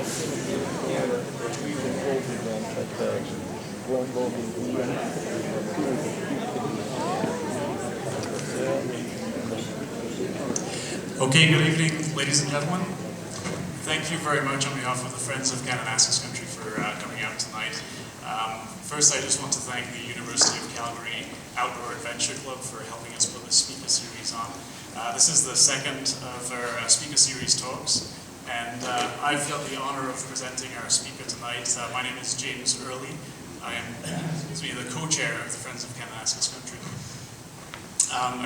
Okay, good evening, ladies and gentlemen. Thank you very much on behalf of the Friends of Kananaskis Country for coming out tonight. First, I just want to thank the University of Calgary Outdoor Adventure Club for helping us put this speaker series on. This is the second of our speaker series talks, and I've got the honor of presenting our speaker tonight. My name is James Early. I am the co-chair of the Friends of Kananaskis Country.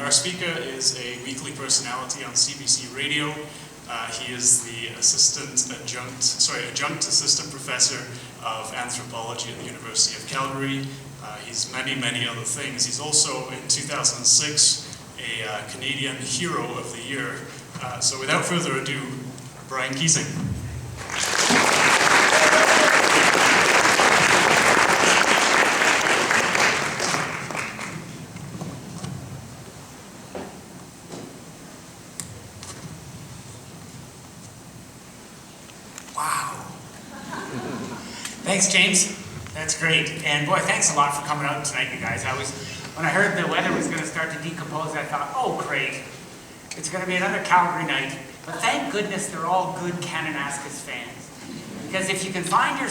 Our speaker is a weekly personality on CBC Radio. He is the adjunct assistant professor of anthropology at the University of Calgary. He's many, many other things. He's also, in 2006, a Canadian Hero of the Year. So without further ado, Brian Keating. Thanks, James. That's great. And boy, thanks a lot for coming out tonight, you guys. When I heard the weather was going to start to decompose, I thought, oh, great. It's going to be another Calgary night. But thank goodness they're all good Kananaskis fans. Because if you can find your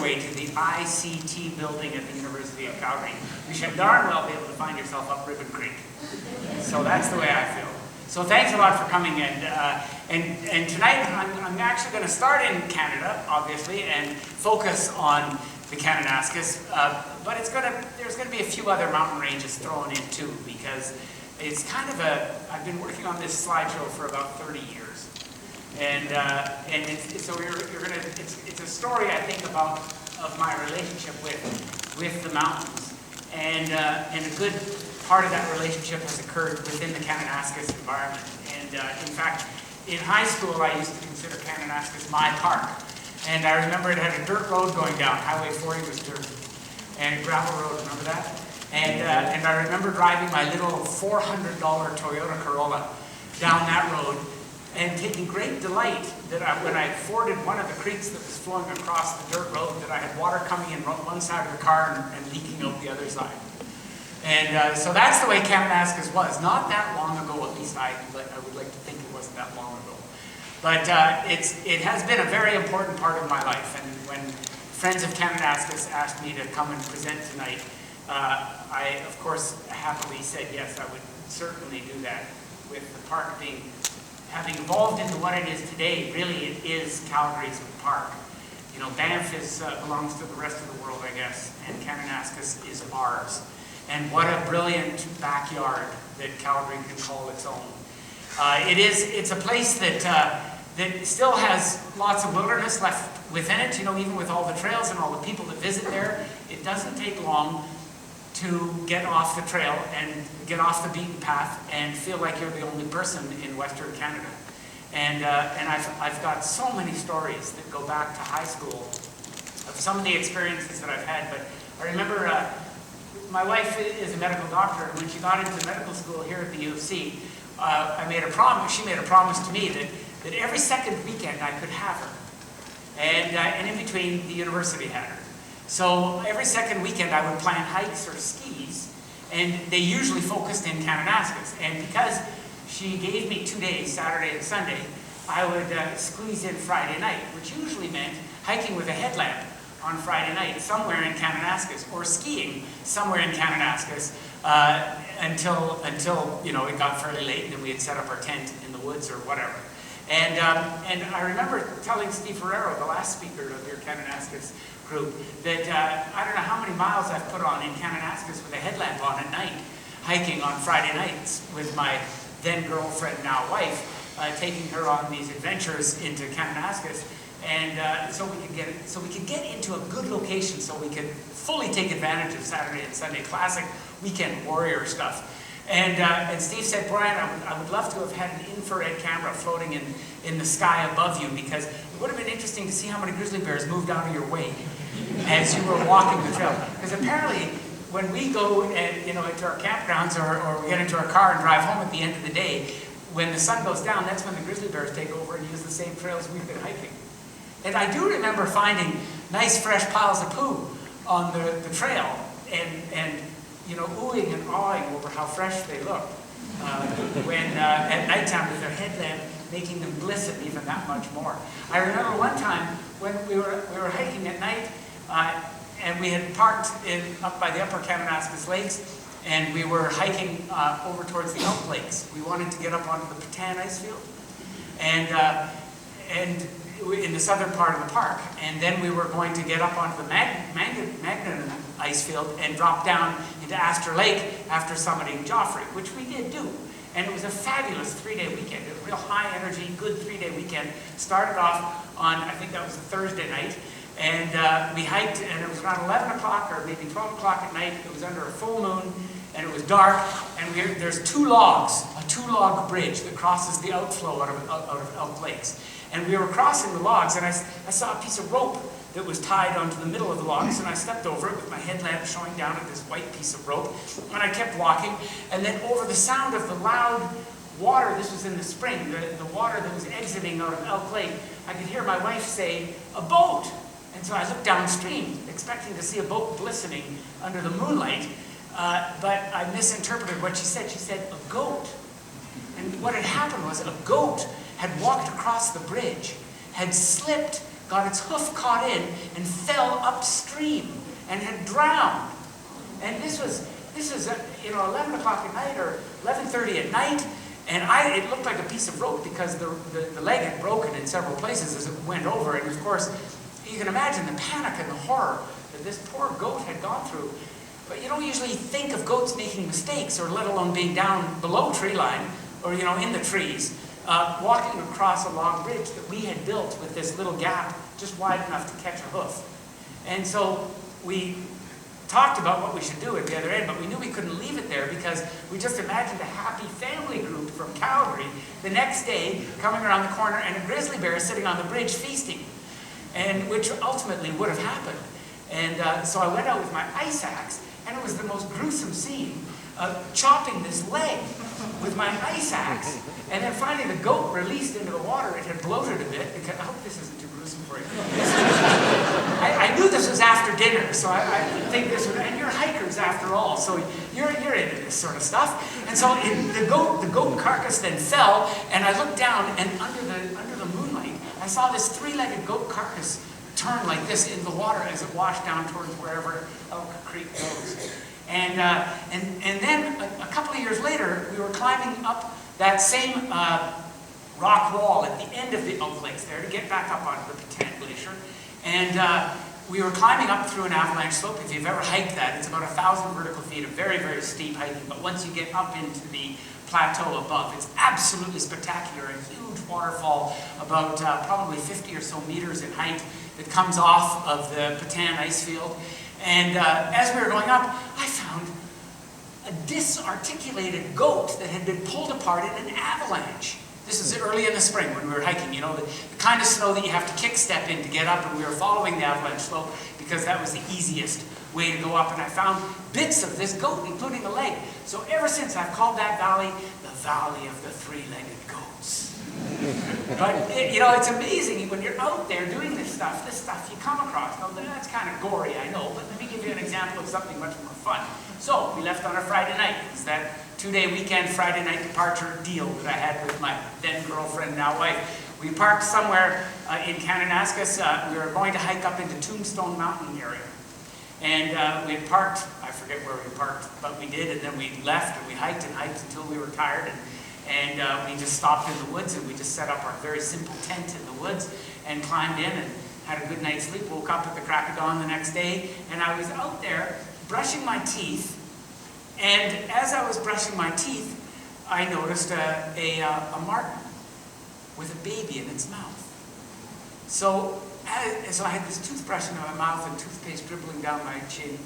way to the ICT building at the University of Calgary, you should darn well be able to find yourself up Ribbon Creek. So that's the way I feel. So thanks a lot for coming, and tonight I'm actually going to start in Canada, obviously, and focus on the Kananaskis, but there's going to be a few other mountain ranges thrown in too, because it's kind of I've been working on this slideshow for about 30 years, and it's a story I think of my relationship with the mountains, and a good part of that relationship has occurred within the Kananaskis environment. And in fact, in high school, I used to consider Kananaskis my park. And I remember it had a dirt road going down. Highway 40 was dirt. And a gravel road, remember that? And I remember driving my little $400 Toyota Corolla down that road and taking great delight that when I forded one of the creeks that was flowing across the dirt road, that I had water coming in one side of the car and leaking out the other side. And so that's the way Kananaskis was. Not that long ago, at least I would like to think it wasn't that long ago. But it has been a very important part of my life. And when Friends of Kananaskis asked me to come and present tonight, I, of course, happily said yes, I would certainly do that. With the park having evolved into what it is today, really it is Calgary's park. You know, Banff belongs to the rest of the world, I guess, and Kananaskis is ours. And what a brilliant backyard that Calgary can call its own. It's a place that still has lots of wilderness left within it, you know, even with all the trails and all the people that visit there. It doesn't take long to get off the trail and get off the beaten path and feel like you're the only person in Western Canada. And I've got so many stories that go back to high school of some of the experiences that I've had. But I remember my wife is a medical doctor, and when she got into medical school here at the U of C, she made a promise to me that every second weekend I could have her. And in between, the university had her. So every second weekend I would plan hikes or skis, and they usually focused in Kananaskis. And because she gave me 2 days, Saturday and Sunday, I would squeeze in Friday night, which usually meant hiking with a headlamp on Friday night somewhere in Kananaskis, or skiing somewhere in Kananaskis until you know, it got fairly late, and then we had set up our tent in the woods or whatever. And I remember telling Steve Ferrero, the last speaker of your Kananaskis group, that I don't know how many miles I've put on in Kananaskis with a headlamp on at night, hiking on Friday nights with my then girlfriend, now wife, taking her on these adventures into Kananaskis. And so we could get into a good location so we could fully take advantage of Saturday and Sunday classic weekend warrior stuff. And Steve said, Brian, I would love to have had an infrared camera floating in the sky above you, because it would have been interesting to see how many grizzly bears moved out of your way as you were walking the trail. Because apparently, when we go into our campgrounds or we get into our car and drive home at the end of the day, when the sun goes down, that's when the grizzly bears take over and use the same trails we've been hiking. And I do remember finding nice fresh piles of poo on the trail and you know, oohing and awing over how fresh they look when at nighttime with their headlamp making them glisten even that much more. I remember one time when we were hiking at night and we had parked up by the upper Kananaskis Lakes, and we were hiking over towards the Elk Lakes. We wanted to get up onto the Patan ice field and in the southern part of the park. And then we were going to get up onto the Magnan ice field and drop down into Astor Lake after summiting Joffre, which we did do. And it was a fabulous 3-day weekend. A real high energy, good 3-day weekend. Started off on, I think that was a Thursday night. And we hiked, and it was around 11 o'clock or maybe 12 o'clock at night. It was under a full moon, and it was dark. And there's two logs, a 2-log bridge that crosses the outflow out of Elk Lakes. And we were crossing the logs, and I saw a piece of rope that was tied onto the middle of the logs, and I stepped over it with my headlamp showing down at this white piece of rope. And I kept walking, and then over the sound of the loud water, this was in the spring, the water that was exiting out of Elk Lake, I could hear my wife say, "A boat!" And so I looked downstream, expecting to see a boat glistening under the moonlight, but I misinterpreted what she said. She said, "A goat." And what had happened was a goat had walked across the bridge, had slipped, got its hoof caught in, and fell upstream, and had drowned. And this was 11 o'clock at night, or 11:30 at night, and it looked like a piece of rope because the leg had broken in several places as it went over, and of course, you can imagine the panic and the horror that this poor goat had gone through. But you don't usually think of goats making mistakes, or let alone being down below tree line, or in the trees, walking across a log bridge that we had built with this little gap just wide enough to catch a hoof. And so we talked about what we should do at the other end, but we knew we couldn't leave it there because we just imagined a happy family group from Calgary the next day coming around the corner and a grizzly bear sitting on the bridge feasting, and which ultimately would have happened. And so I went out with my ice axe, and it was the most gruesome scene, chopping this leg with my ice axe. And then finally the goat released into the water. It had bloated a bit, because I hope this isn't too gruesome for you. I knew this was after dinner, so I didn't think this would, and you're hikers after all, so you're into this sort of stuff. And so the goat carcass then fell, and I looked down, and under the moonlight, I saw this 3-legged goat carcass turn like this in the water as it washed down towards wherever Elk Creek goes. And then a couple of years later, we were climbing up that same rock wall at the end of the Elk Lakes there to get back up onto the Patan Glacier. And we were climbing up through an avalanche slope. If you've ever hiked that, it's about 1,000 vertical feet of very, very steep hiking. But once you get up into the plateau above, it's absolutely spectacular. A huge waterfall about probably 50 or so meters in height that comes off of the Patan ice field. And as we were going up, I found a disarticulated goat that had been pulled apart in an avalanche. This is early in the spring when we were hiking, the kind of snow that you have to kick step in to get up, and we were following the avalanche slope because that was the easiest way to go up, and I found bits of this goat, including a leg. So ever since, I've called that valley the Valley of the Three-Legged Goats. But, it's amazing when you're out there doing this stuff you come across. Now, that's kind of gory, I know, but let me give you an example of something much more fun. So, we left on a Friday night. It's that 2-day weekend Friday night departure deal that I had with my then girlfriend, now wife. We parked somewhere in Kananaskis. We were going to hike up into Tombstone Mountain area. And we had parked, I forget where we parked, but we did, and then we left, and we hiked until we were tired, and we just stopped in the woods, and we just set up our very simple tent in the woods, and climbed in, and had a good night's sleep, woke up at the crack of dawn the next day, and I was out there brushing my teeth, and as I was brushing my teeth, I noticed a marten with a baby in its mouth. So I had this toothbrush in my mouth and toothpaste dribbling down my chin,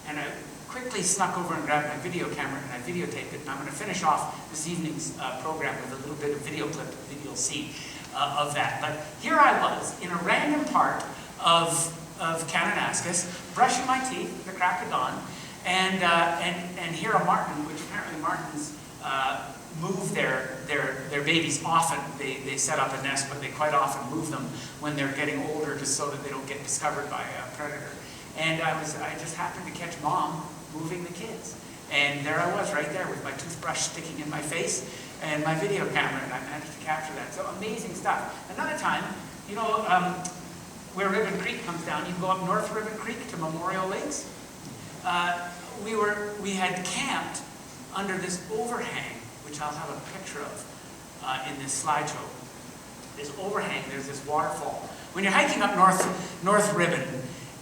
and I quickly snuck over and grabbed my video camera and I videotaped it. And I'm going to finish off this evening's program with a little bit of video clip that you'll see of that. But here I was in a random part of Kananaskis, brushing my teeth at the crack of dawn, and hear a marten, which apparently martens move their babies often. They set up a nest, but they quite often move them when they're getting older, just so that they don't get discovered by a predator. And I just happened to catch Mom moving the kids. And there I was, right there with my toothbrush sticking in my face and my video camera, and I managed to capture that. So amazing stuff. Another time, you know, where Ribbon Creek comes down, you go up North Ribbon Creek to Memorial Lakes. We had camped under this overhang, which I'll have a picture of in this slideshow. This overhang, there's this waterfall. When you're hiking up North Ribbon,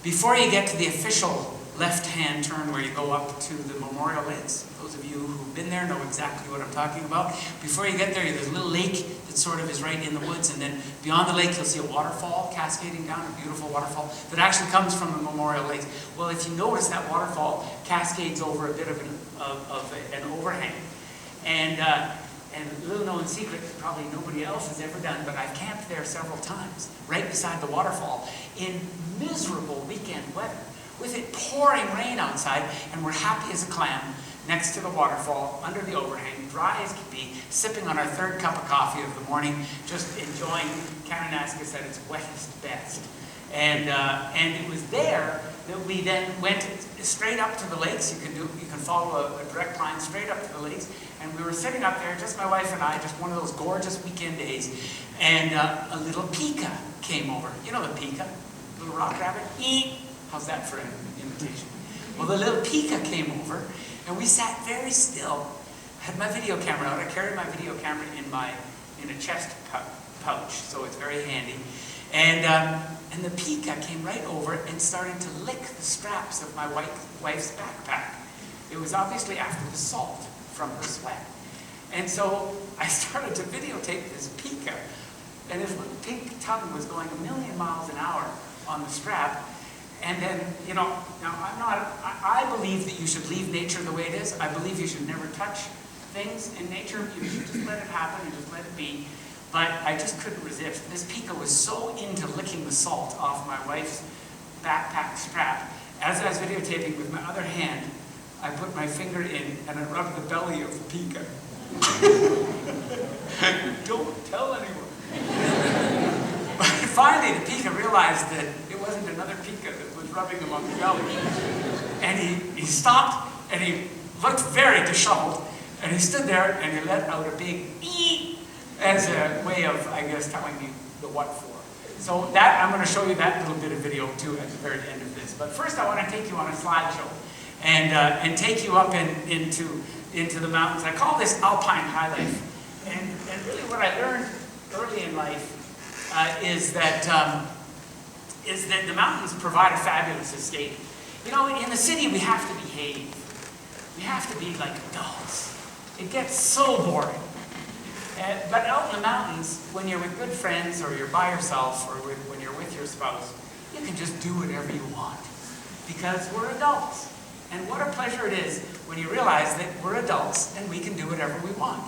before you get to the official left-hand turn where you go up to the Memorial Lakes, those of you who've been there know exactly what I'm talking about. Before you get there, there's a little lake that sort of is right in the woods, and then beyond the lake you'll see a waterfall cascading down, a beautiful waterfall that actually comes from the Memorial Lakes. Well, if you notice, that waterfall cascades over a bit of an overhang. And a little known secret that probably nobody else has ever done, but I've camped there several times, right beside the waterfall, in miserable weekend weather, with it pouring rain outside, and we're happy as a clam next to the waterfall, under the overhang, dry as can be, sipping on our third cup of coffee of the morning, just enjoying Kananaskis at its wettest best. And it was there that we then went straight up to the lakes. You can follow a direct line straight up to the lakes. And we were sitting up there, just my wife and I, just one of those gorgeous weekend days. And a little pika came over. You know the pika? Little rock rabbit? Eek! How's that for an imitation? Well, the little pika came over, and we sat very still. I had my video camera out. I carried my video camera in a chest pouch, so it's very handy. And the pika came right over and started to lick the straps of my wife's backpack. It was obviously after the salt from her sweat. And so I started to videotape this pika, and his little pink tongue was going 1,000,000 miles an hour on the strap. And then, you know, now I believe that you should leave nature the way it is. I believe you should never touch things in nature. You should just let it happen and just let it be. But I just couldn't resist. This pika was so into licking the salt off my wife's backpack strap. As I was videotaping with my other hand, I put my finger in and I rubbed the belly of the pika. Don't tell anyone. But finally, the pika realized that it wasn't another pika that was rubbing him on the belly. And he stopped, and he looked very disheveled, and he stood there, and he let out a big ee as a way of, I guess, telling me the what for. So that, I'm going to show you that little bit of video, too, at the very end of this. But first, I want to take you on a slideshow and take you up into the mountains. I call this alpine high life. And really what I learned early in life is that the mountains provide a fabulous escape. You know, in the city we have to behave. We have to be like adults. It gets so boring. But out in the mountains, when you're with good friends, or you're by yourself, or when you're with your spouse, you can just do whatever you want, because we're adults. And what a pleasure it is when you realize that we're adults and we can do whatever we want.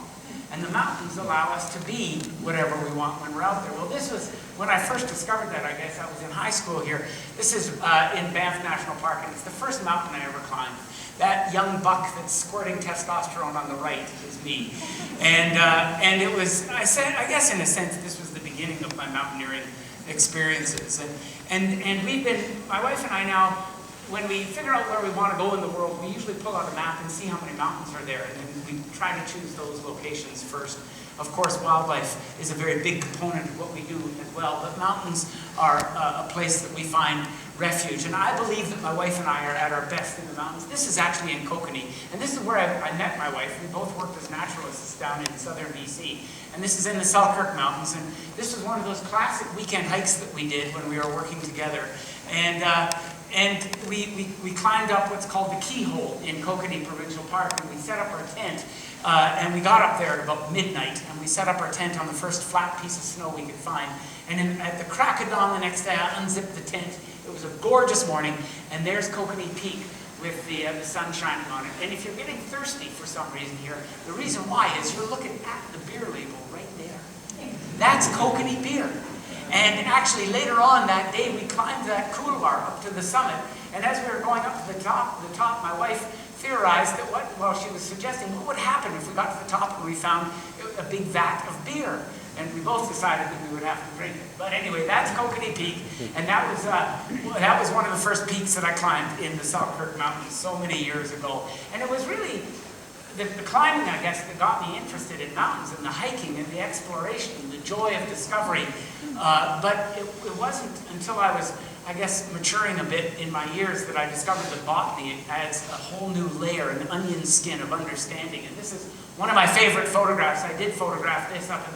And the mountains allow us to be whatever we want when we're out there. Well, this was, when I first discovered that, I guess I was in high school here. This is in Banff National Park, and it's the first mountain I ever climbed. That young buck that's squirting testosterone on the right is me. And it was, I guess in a sense, this was the beginning of my mountaineering experiences. And we've been, my wife and I now, when we figure out where we want to go in the world, we usually pull out a map and see how many mountains are there, and then we try to choose those locations first. Of course, wildlife is a very big component of what we do as well, but mountains are a place that we find refuge. And I believe that my wife and I are at our best in the mountains. This is actually in Kokanee, and this is where I met my wife. We both worked as naturalists down in southern BC, and this is in the Selkirk Mountains, and this was one of those classic weekend hikes that we did when we were working together. And we climbed up what's called the Keyhole in Kokanee Provincial Park, and we set up our tent. And we got up there at about midnight, and we set up our tent on the first flat piece of snow we could find. And at the crack of dawn the next day, I unzipped the tent. It was a gorgeous morning, and there's Kokanee Peak with the sun shining on it. And if you're getting thirsty for some reason here, the reason why is you're looking at the beer label right there. That's Kokanee beer. And actually, later on that day, we climbed that couloir up to the summit. And as we were going up to the top, my wife theorized that she was suggesting what would happen if we got to the top and we found a big vat of beer. And we both decided that we would have to drink it. But anyway, that's Kokanee Peak, and that was one of the first peaks that I climbed in the Selkirk Mountains so many years ago. And it was really the climbing, I guess, that got me interested in mountains and the hiking and the exploration and the joy of discovery. But it wasn't until I was, I guess, maturing a bit in my years that I discovered that botany adds a whole new layer, an onion skin of understanding. And this is one of my favorite photographs. I did photograph this up in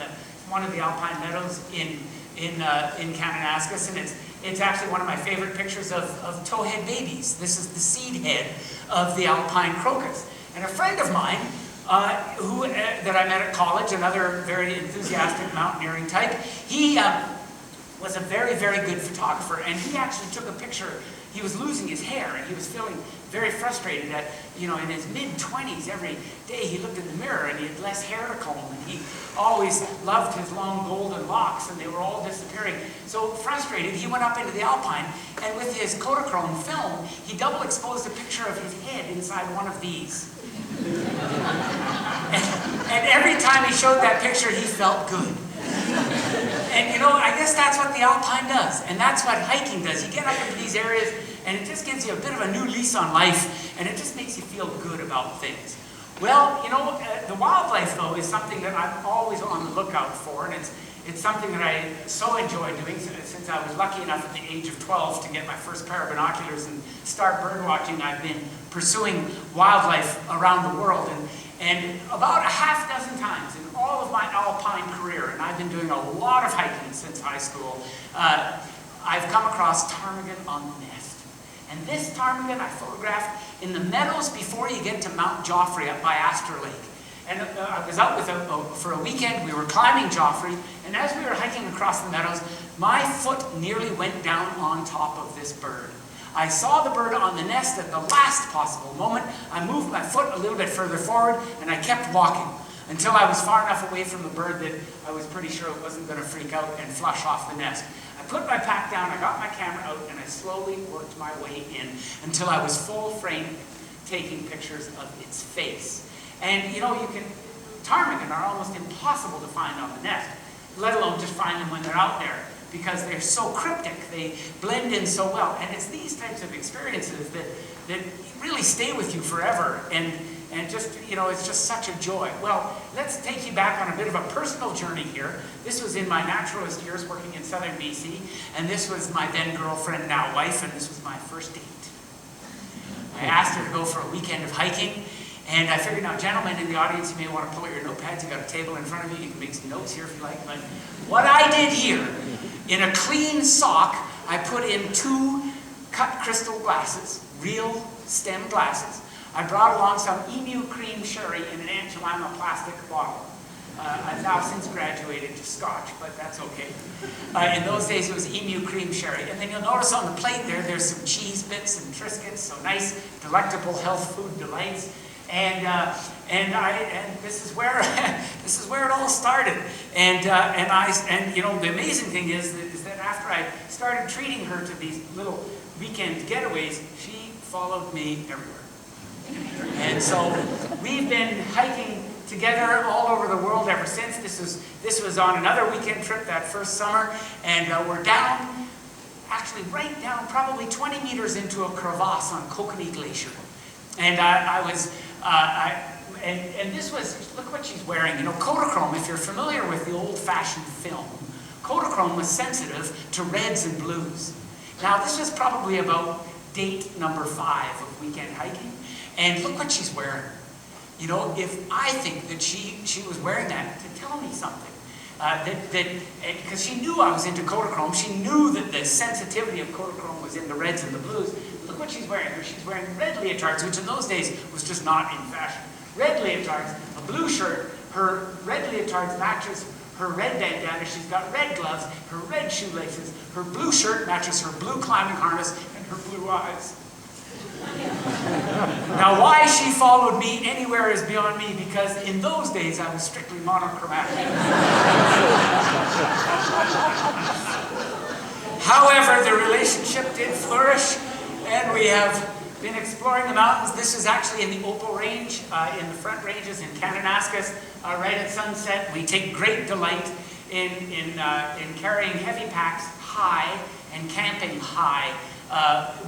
one of the alpine meadows in Kananaskis, and it's actually one of my favorite pictures of towhead babies. This is the seed head of the alpine crocus. And a friend of mine that I met at college, another very enthusiastic mountaineering type, he was a very, very good photographer, and he actually took a picture. He was losing his hair, and he was feeling very frustrated that, in his mid-20s, every day he looked in the mirror and he had less hair to comb, and he always loved his long golden locks, and they were all disappearing. So frustrated, he went up into the alpine, and with his Kodachrome film, he double exposed a picture of his head inside one of these. and every time he showed that picture, he felt good. And I guess that's what the alpine does, and that's what hiking does. You get up into these areas, and it just gives you a bit of a new lease on life, and it just makes you feel good about things. Well, the wildlife, though, is something that I'm always on the lookout for, and it's something that I so enjoy doing since I was lucky enough at the age of 12 to get my first pair of binoculars and start bird watching. I've been pursuing wildlife around the world, and about a half dozen times in all of my alpine career, and I've been doing a lot of hiking since high school, I've come across ptarmigan on the nest. And this ptarmigan I photographed in the meadows before you get to Mount Joffre up by Astor Lake. And I was out for a weekend. We were climbing Joffre, and as we were hiking across the meadows, my foot nearly went down on top of this bird. I saw the bird on the nest at the last possible moment. I moved my foot a little bit further forward, and I kept walking until I was far enough away from the bird that I was pretty sure it wasn't going to freak out and flush off the nest. I put my pack down, I got my camera out, and I slowly worked my way in until I was full frame taking pictures of its face. And ptarmigan are almost impossible to find on the nest, let alone just find them when they're out there, because they're so cryptic, they blend in so well. And it's these types of experiences that really stay with you forever, and just, it's just such a joy. Well, let's take you back on a bit of a personal journey here. This was in my naturalist years working in southern BC, and this was my then girlfriend, now wife, and this was my first date. I asked her to go for a weekend of hiking, and I figured, now, gentlemen in the audience, you may want to pull out your notepads. You got a table in front of you. You can make some notes here if you like. But what I did here, in a clean sock, I put in 2 cut crystal glasses, real stem glasses. I brought along some Emu cream sherry in an Aunt Jemima plastic bottle. I've now since graduated to Scotch, but that's okay. In those days, it was Emu cream sherry. And then you'll notice on the plate there's some cheese bits and Triscuits, so nice, delectable health food delights. And this is where it all started. And the amazing thing is that after I started treating her to these little weekend getaways, she followed me everywhere. And so we've been hiking together all over the world ever since. This was on another weekend trip that first summer, and we're down, actually right down, probably 20 meters into a crevasse on Kokanee Glacier. And this was, look what she's wearing. Kodachrome, if you're familiar with the old-fashioned film, Kodachrome was sensitive to reds and blues. Now, this was probably about date number 5 of weekend hiking, and look what she's wearing. If I think that she was wearing that to tell me something, because she knew I was into Kodachrome, she knew that the sensitivity of Kodachrome was in the reds and the blues. Look what she's wearing. She's wearing red leotards, which in those days was just not in fashion. Red leotards, a blue shirt, her red leotards matches her red bandana, she's got red gloves, her red shoelaces, her blue shirt matches her blue climbing harness, and her blue eyes. Now, why she followed me anywhere is beyond me, because in those days I was strictly monochromatic. However, the relationship did flourish, and we have been exploring the mountains. This is actually in the Opal Range, in the Front Ranges in Kananaskis, right at sunset. We take great delight in carrying heavy packs high and camping high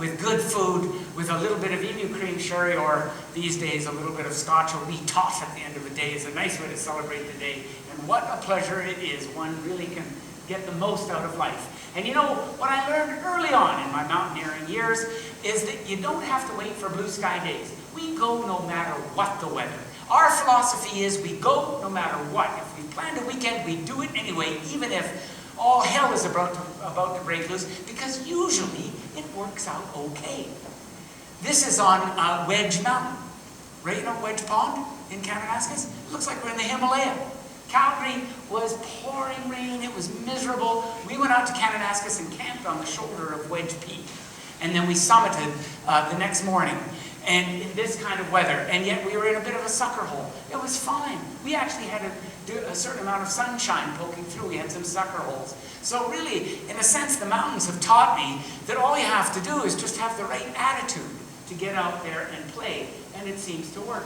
with good food, with a little bit of emu cream sherry, or these days a little bit of scotch or wee toss at the end of the day. It's a nice way to celebrate the day. And what a pleasure it is. One really can get the most out of life. And you know, what I learned early on in my mountaineering years is that you don't have to wait for blue sky days. We go no matter what the weather. Our philosophy is we go no matter what. If we planned a weekend, we do it anyway, even if all hell is about to break loose, because usually it works out okay. This is on Wedge Mountain, right? You know Wedge Pond in Kananaskis? It looks like we're in the Himalaya. Calgary was pouring rain, it was miserable. We went out to Kananaskis and camped on the shoulder of Wedge Peak. And then we summited the next morning, and in this kind of weather, and yet we were in a bit of a sucker hole. It was fine. We actually had a certain amount of sunshine poking through. We had some sucker holes. So really, in a sense, the mountains have taught me that all you have to do is just have the right attitude to get out there and play, and it seems to work.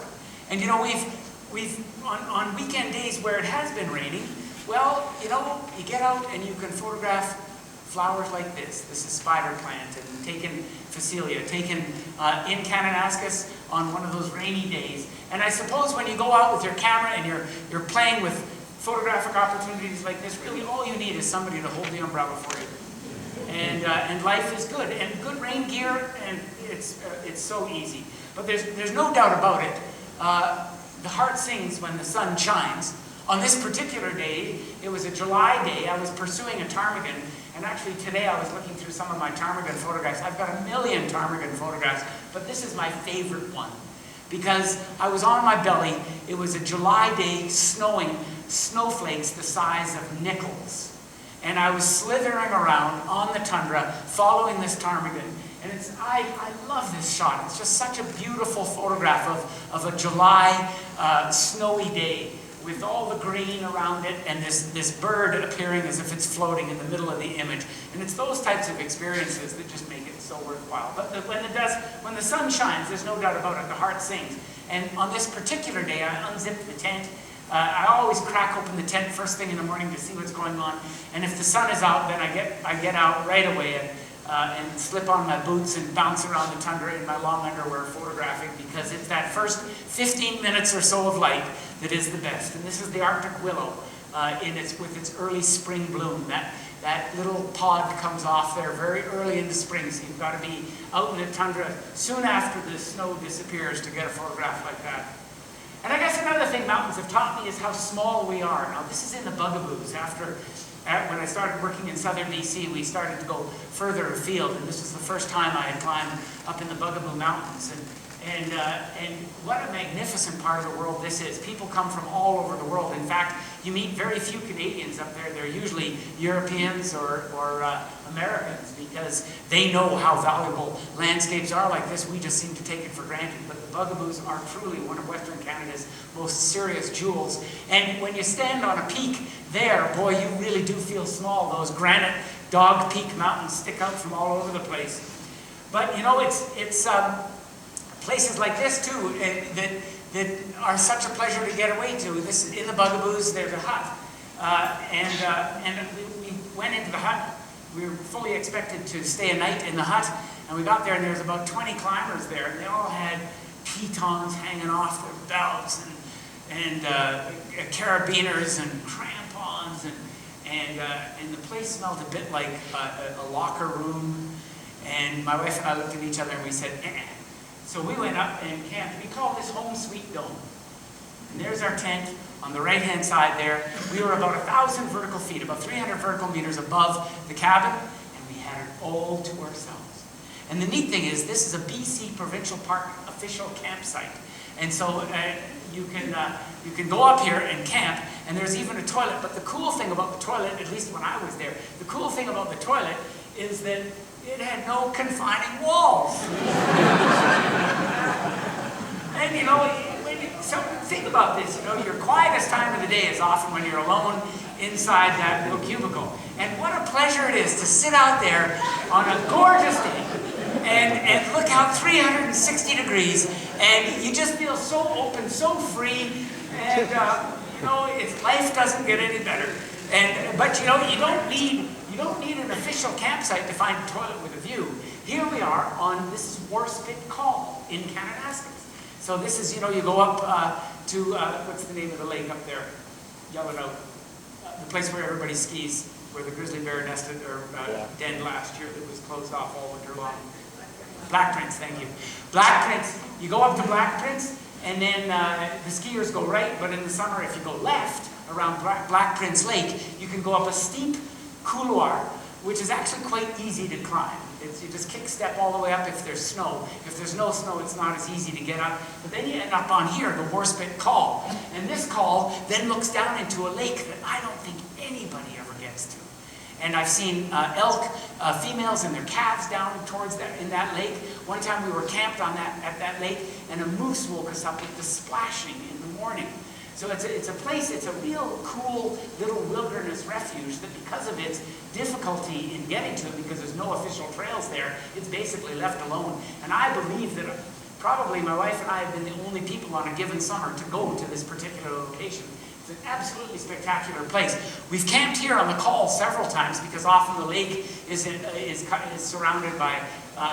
And you know, we've on weekend days where it has been raining, well, you know, you get out and you can photograph flowers like this. This is spider plant, and taken Phacelia, taken in Kananaskis on one of those rainy days. And I suppose when you go out with your camera and you're playing with photographic opportunities like this, really all you need is somebody to hold the umbrella for you. And life is good. And good rain gear, and it's so easy. But there's no doubt about it. The heart sings when the sun shines. On this particular day, it was a July day, I was pursuing a ptarmigan, and actually today I was looking through some of my ptarmigan photographs. I've got a million ptarmigan photographs, but this is my favorite one, because I was on my belly. It was a July day, snowing, snowflakes the size of nickels. And I was slithering around on the tundra, following this ptarmigan. And I love this shot. It's just such a beautiful photograph of a July snowy day with all the green around it, and this bird appearing as if it's floating in the middle of the image. And it's those types of experiences that just make it so worthwhile. But when the sun shines, there's no doubt about it, the heart sings. And on this particular day, I unzipped the tent. I always crack open the tent first thing in the morning to see what's going on. And if the sun is out, then I get out right away and slip on my boots and bounce around the tundra in my long underwear photographing, because it's that first 15 minutes or so of light that is the best. And this is the Arctic willow with its early spring bloom. That little pod comes off there very early in the spring, so you've got to be out in the tundra soon after the snow disappears to get a photograph like that. And I guess another thing mountains have taught me is how small we are. Now this is in the Bugaboos. When I started working in southern BC, we started to go further afield, and this was the first time I had climbed up in the Bugaboo Mountains. And what a magnificent part of the world this is. People come from all over the world. In fact, you meet very few Canadians up there. They're usually Europeans or Americans, because they know how valuable landscapes are like this. We just seem to take it for granted. But the Bugaboos are truly one of Western Canada's most serious jewels. And when you stand on a peak there, boy, you really do feel small. Those granite Dog Peak mountains stick out from all over the place. But you know, it's places like this too that are such a pleasure to get away to. This in the Bugaboos, there's a hut, and we went into the hut. We were fully expected to stay a night in the hut, and we got there, and there was about 20 climbers there, and they all had pitons hanging off their belts, and carabiners and crampons, and the place smelled a bit like a locker room. And my wife and I looked at each other and we said, eh. So we went up and camped. We called this Home Sweet Dome. And there's our tent on the right-hand side there. We were about 1,000 vertical feet, about 300 vertical meters above the cabin, and we had it all to ourselves. And the neat thing is, this is a BC Provincial Park official campsite. And so you can go up here and camp, and there's even a toilet. But the cool thing about the toilet, at least when I was there, the cool thing about the toilet is that it had no confining walls. And you know, so think about this, you know, your quietest time of the day is often when you're alone inside that little cubicle. And what a pleasure it is to sit out there on a gorgeous day And look out, 360 degrees, and you just feel so open, so free, and you know, life doesn't get any better. But you know, you don't need an official campsite to find a toilet with a view. Here we are on this is Warspit Call in Kananaskis. So this is, you know, you go up to what's the name of the lake up there? Yell it out. The place where everybody skis, where the grizzly bear nested or den last year that was closed off all winter long. Black Prince, thank you. Black Prince. You go up to Black Prince, and then the skiers go right, but in the summer, if you go left around Black Prince Lake, you can go up a steep couloir, which is actually quite easy to climb. You just kick step all the way up if there's snow. If there's no snow, it's not as easy to get up. But then you end up on here, the Warspit Call. And this call then looks down into a lake that I don't think anybody ever gets to. And I've seen elk females and their calves down towards in that lake. One time we were camped at that lake, and a moose woke us up with the splashing in the morning. So it's a place, it's a real cool little wilderness refuge that because of its difficulty in getting to it, because there's no official trails there, it's basically left alone. And I believe that probably my wife and I have been the only people on a given summer to go to this particular location. It's an absolutely spectacular place. We've camped here on the call several times because often the lake is surrounded by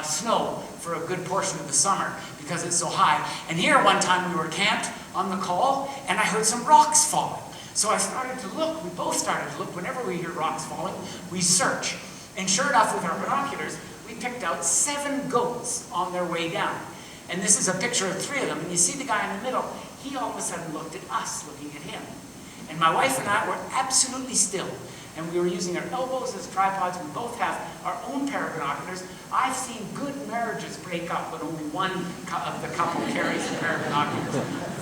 snow for a good portion of the summer because it's so high. And here one time we were camped on the call and I heard some rocks falling. So I started to look, we both started to look. Whenever we hear rocks falling, we search. And sure enough, with our binoculars, we picked out 7 goats on their way down. And this is a picture of 3 of them. And you see the guy in the middle, he all of a sudden looked at us, looking at him. And my wife and I were absolutely still. And we were using our elbows as tripods. We both have our own pair of binoculars. I've seen good marriages break up when only one of the couple carries a pair of binoculars.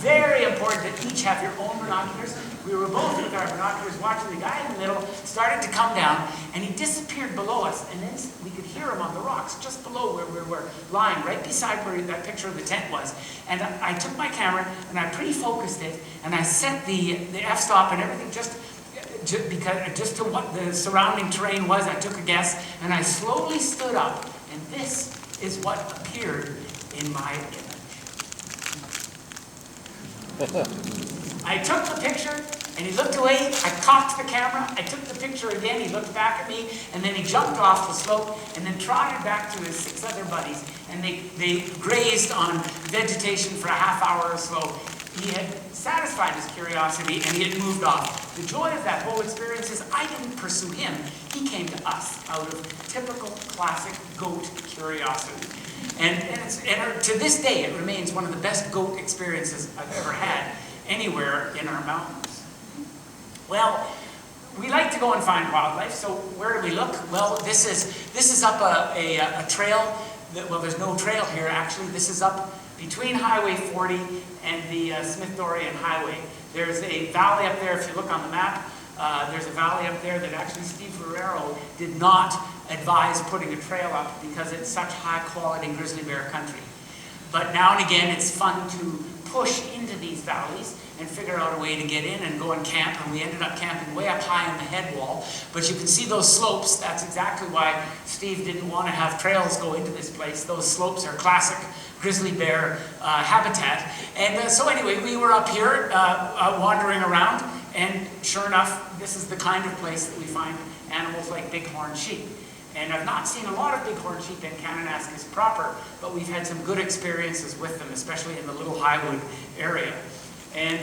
Very important that each have your own binoculars. We were both with our binoculars watching the guy in the middle started to come down, and he disappeared below us. And then we could hear him on the rocks just below where we were lying, right beside where that picture of the tent was. And I took my camera and I pre-focused it, and I set the f-stop and everything just to what the surrounding terrain was. I took a guess, and I slowly stood up, and this is what appeared in my image. I took the picture, and he looked away. I cocked the camera. I took the picture again. He looked back at me, and then he jumped off the slope, and then trotted back to his 6 other buddies, and they grazed on vegetation for a half hour or so. He had satisfied his curiosity, and he had moved off. The joy of that whole experience is I didn't pursue him. He came to us out of typical classic goat curiosity. And to this day, it remains one of the best goat experiences I've ever had anywhere in our mountains. Well, we like to go and find wildlife, so where do we look? Well, this is up a trail. Well, there's no trail here, actually. This is up between Highway 40 and the Smith-Dorian Highway. There's a valley up there. If you look on the map, there's a valley up there that actually Steve Ferrero did not advise putting a trail up because it's such high-quality grizzly bear country. But now and again, it's fun to push into these valleys and figure out a way to get in and go and camp. And we ended up camping way up high on the head wall. But you can see those slopes. That's exactly why Steve didn't want to have trails go into this place. Those slopes are classic grizzly bear habitat. And so anyway, we were up here wandering around. And sure enough, this is the kind of place that we find animals like bighorn sheep. And I've not seen a lot of bighorn sheep in Kananaskis proper, but we've had some good experiences with them, especially in the Little Highwood area. And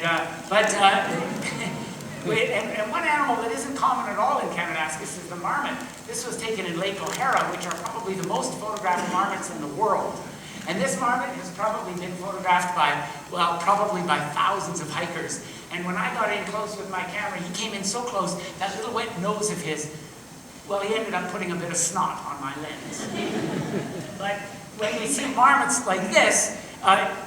one animal that isn't common at all in Kananaskis is the marmot. This was taken in Lake O'Hara, which are probably the most photographed marmots in the world. And this marmot has probably been photographed by, well, probably by thousands of hikers. And when I got in close with my camera, he came in so close, that little wet nose of his, well, he ended up putting a bit of snot on my lens. But when we see marmots like this,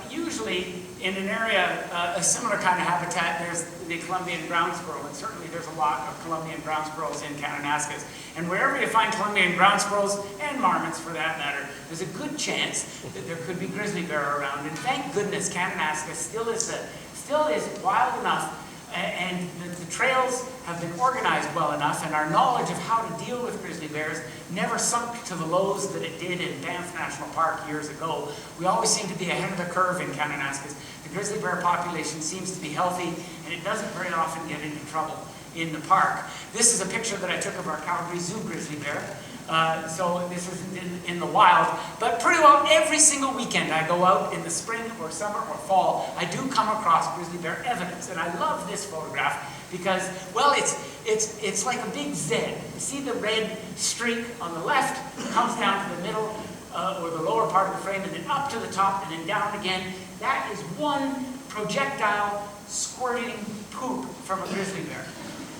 usually in an area, a similar kind of habitat, there's the Columbian ground squirrel, and certainly there's a lot of Columbian ground squirrels in Kananaskis. And wherever you find Columbian ground squirrels, and marmots for that matter, there's a good chance that there could be grizzly bear around. And thank goodness Kananaskis still is wild enough and the trails have been organized well enough, and our knowledge of how to deal with grizzly bears never sunk to the lows that it did in Banff National Park years ago. We always seem to be ahead of the curve in Kananaskis. The grizzly bear population seems to be healthy, and it doesn't very often get into trouble in the park. This is a picture that I took of our Calgary Zoo grizzly bear. So this isn't in the wild, but pretty well every single weekend I go out in the spring or summer or fall, I do come across grizzly bear evidence. And I love this photograph because, well, it's like a big Z. You see the red streak on the left, comes down to the middle or the lower part of the frame, and then up to the top and then down again. That is one projectile squirting poop from a grizzly bear.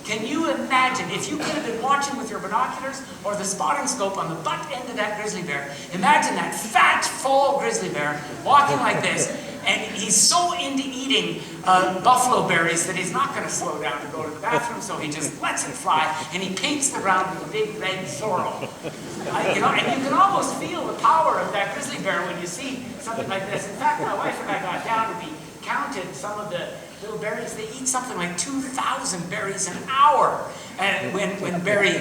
Can you imagine, if you could have been watching with your binoculars or the spotting scope on the butt end of that grizzly bear, imagine that fat, full grizzly bear walking like this, and he's so into eating buffalo berries that he's not going to slow down to go to the bathroom, so he just lets it fly, and he paints the ground with a big red sorrel. And you can almost feel the power of that grizzly bear when you see something like this. In fact, my wife and I got down to be counted some of the little berries. They eat something like 2,000 berries an hour when berry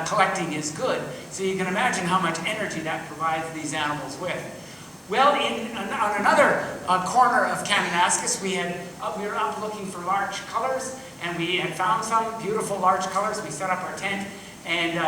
collecting is good. So you can imagine how much energy that provides these animals with. Well, on another corner of Kananaskis, we were up looking for large colors, and we had found some beautiful large colors. We set up our tent, and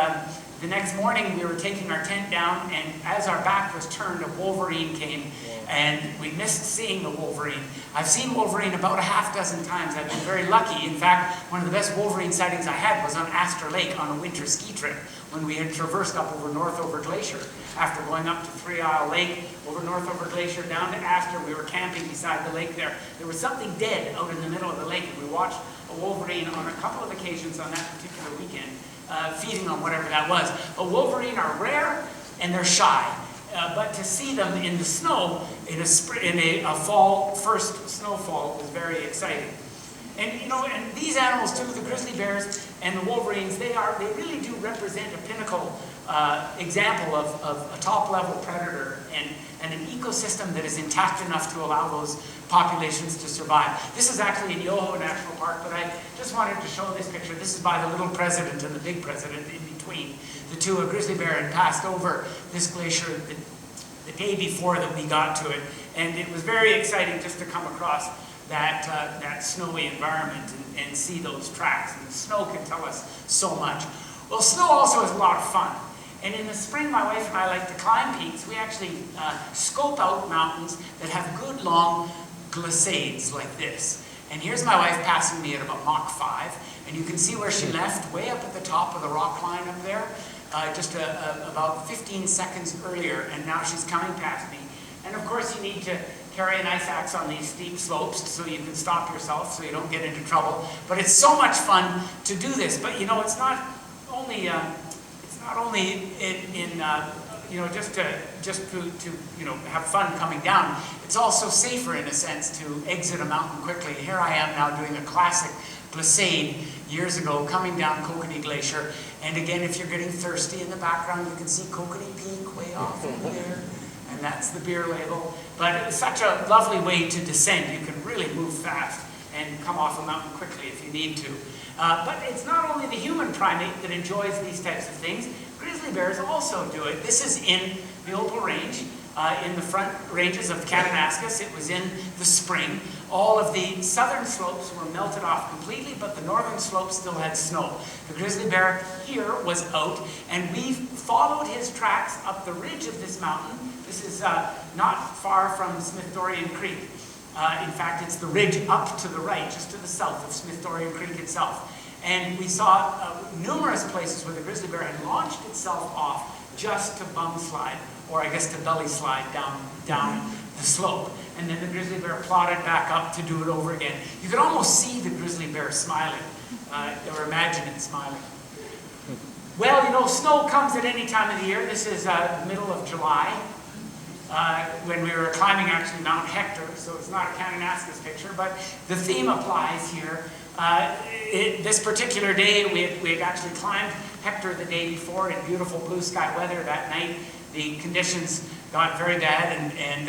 the next morning we were taking our tent down, and as our back was turned, a wolverine came, and we missed seeing the wolverine. I've seen wolverine about a half dozen times. I've been very lucky. In fact, one of the best wolverine sightings I had was on Astor Lake on a winter ski trip when we had traversed up over Northover Glacier. After going up to Three Isle Lake, over Northover Glacier, down to Astor, we were camping beside the lake there. There was something dead out in the middle of the lake, and we watched a wolverine on a couple of occasions on that particular weekend, feeding on whatever that was. But wolverine are rare, and they're shy. But to see them in the snow in a fall, first snowfall was very exciting. And and these animals too, the grizzly bears and the wolverines, they really do represent a pinnacle example of a top-level predator and an ecosystem that is intact enough to allow those populations to survive. This is actually in Yoho National Park, but I just wanted to show this picture. This is by the little president and the big president in between. The two, a grizzly bear had passed over this glacier the day before that we got to it, and it was very exciting just to come across that snowy environment and see those tracks. And the snow can tell us so much. Well, snow also is a lot of fun. And in the spring, my wife and I like to climb peaks. We actually scope out mountains that have good long glissades like this. And here's my wife passing me at about Mach 5. And you can see where she left, way up at the top of the rock line up there, just about 15 seconds earlier. And now she's coming past me. And of course, you need to carry an ice axe on these steep slopes so you can stop yourself so you don't get into trouble. But it's so much fun to do this. But it's not only just to have fun coming down. It's also safer in a sense to exit a mountain quickly. Here I am now doing a classic glissade years ago, coming down Kokanee Glacier. And again, if you're getting thirsty in the background, you can see Kokanee Peak way off over there. And that's the beer label. But it's such a lovely way to descend. You can really move fast and come off a mountain quickly if you need to. But it's not only the human primate that enjoys these types of things. Grizzly bears also do it. This is in the Opal Range, in the front ranges of Kananaskis. It was in the spring. All of the southern slopes were melted off completely, but the northern slopes still had snow. The grizzly bear here was out, and we followed his tracks up the ridge of this mountain. This is not far from Smith-Dorian Creek. In fact, it's the ridge up to the right, just to the south of Smith-Dorian Creek itself. And we saw numerous places where the grizzly bear had launched itself off just to bum slide, or I guess to belly slide down the slope. And then the grizzly bear plodded back up to do it over again. You could almost see the grizzly bear smiling, or imagine it smiling. Well, snow comes at any time of the year. This is the middle of July, when we were climbing actually Mount Hector, so it's not a Kananaskis picture, but the theme applies here. This particular day, we had actually climbed Hector the day before in beautiful blue sky weather. That night, the conditions got very bad, and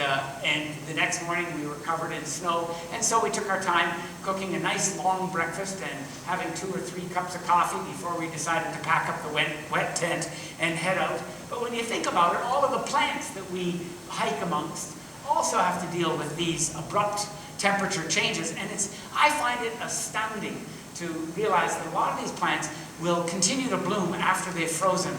the next morning we were covered in snow. And so we took our time cooking a nice long breakfast and having 2 or 3 cups of coffee before we decided to pack up the wet tent and head out. But when you think about it, all of the plants that we hike amongst also have to deal with these abrupt temperature changes. And I find it astounding to realize that a lot of these plants will continue to bloom after they've frozen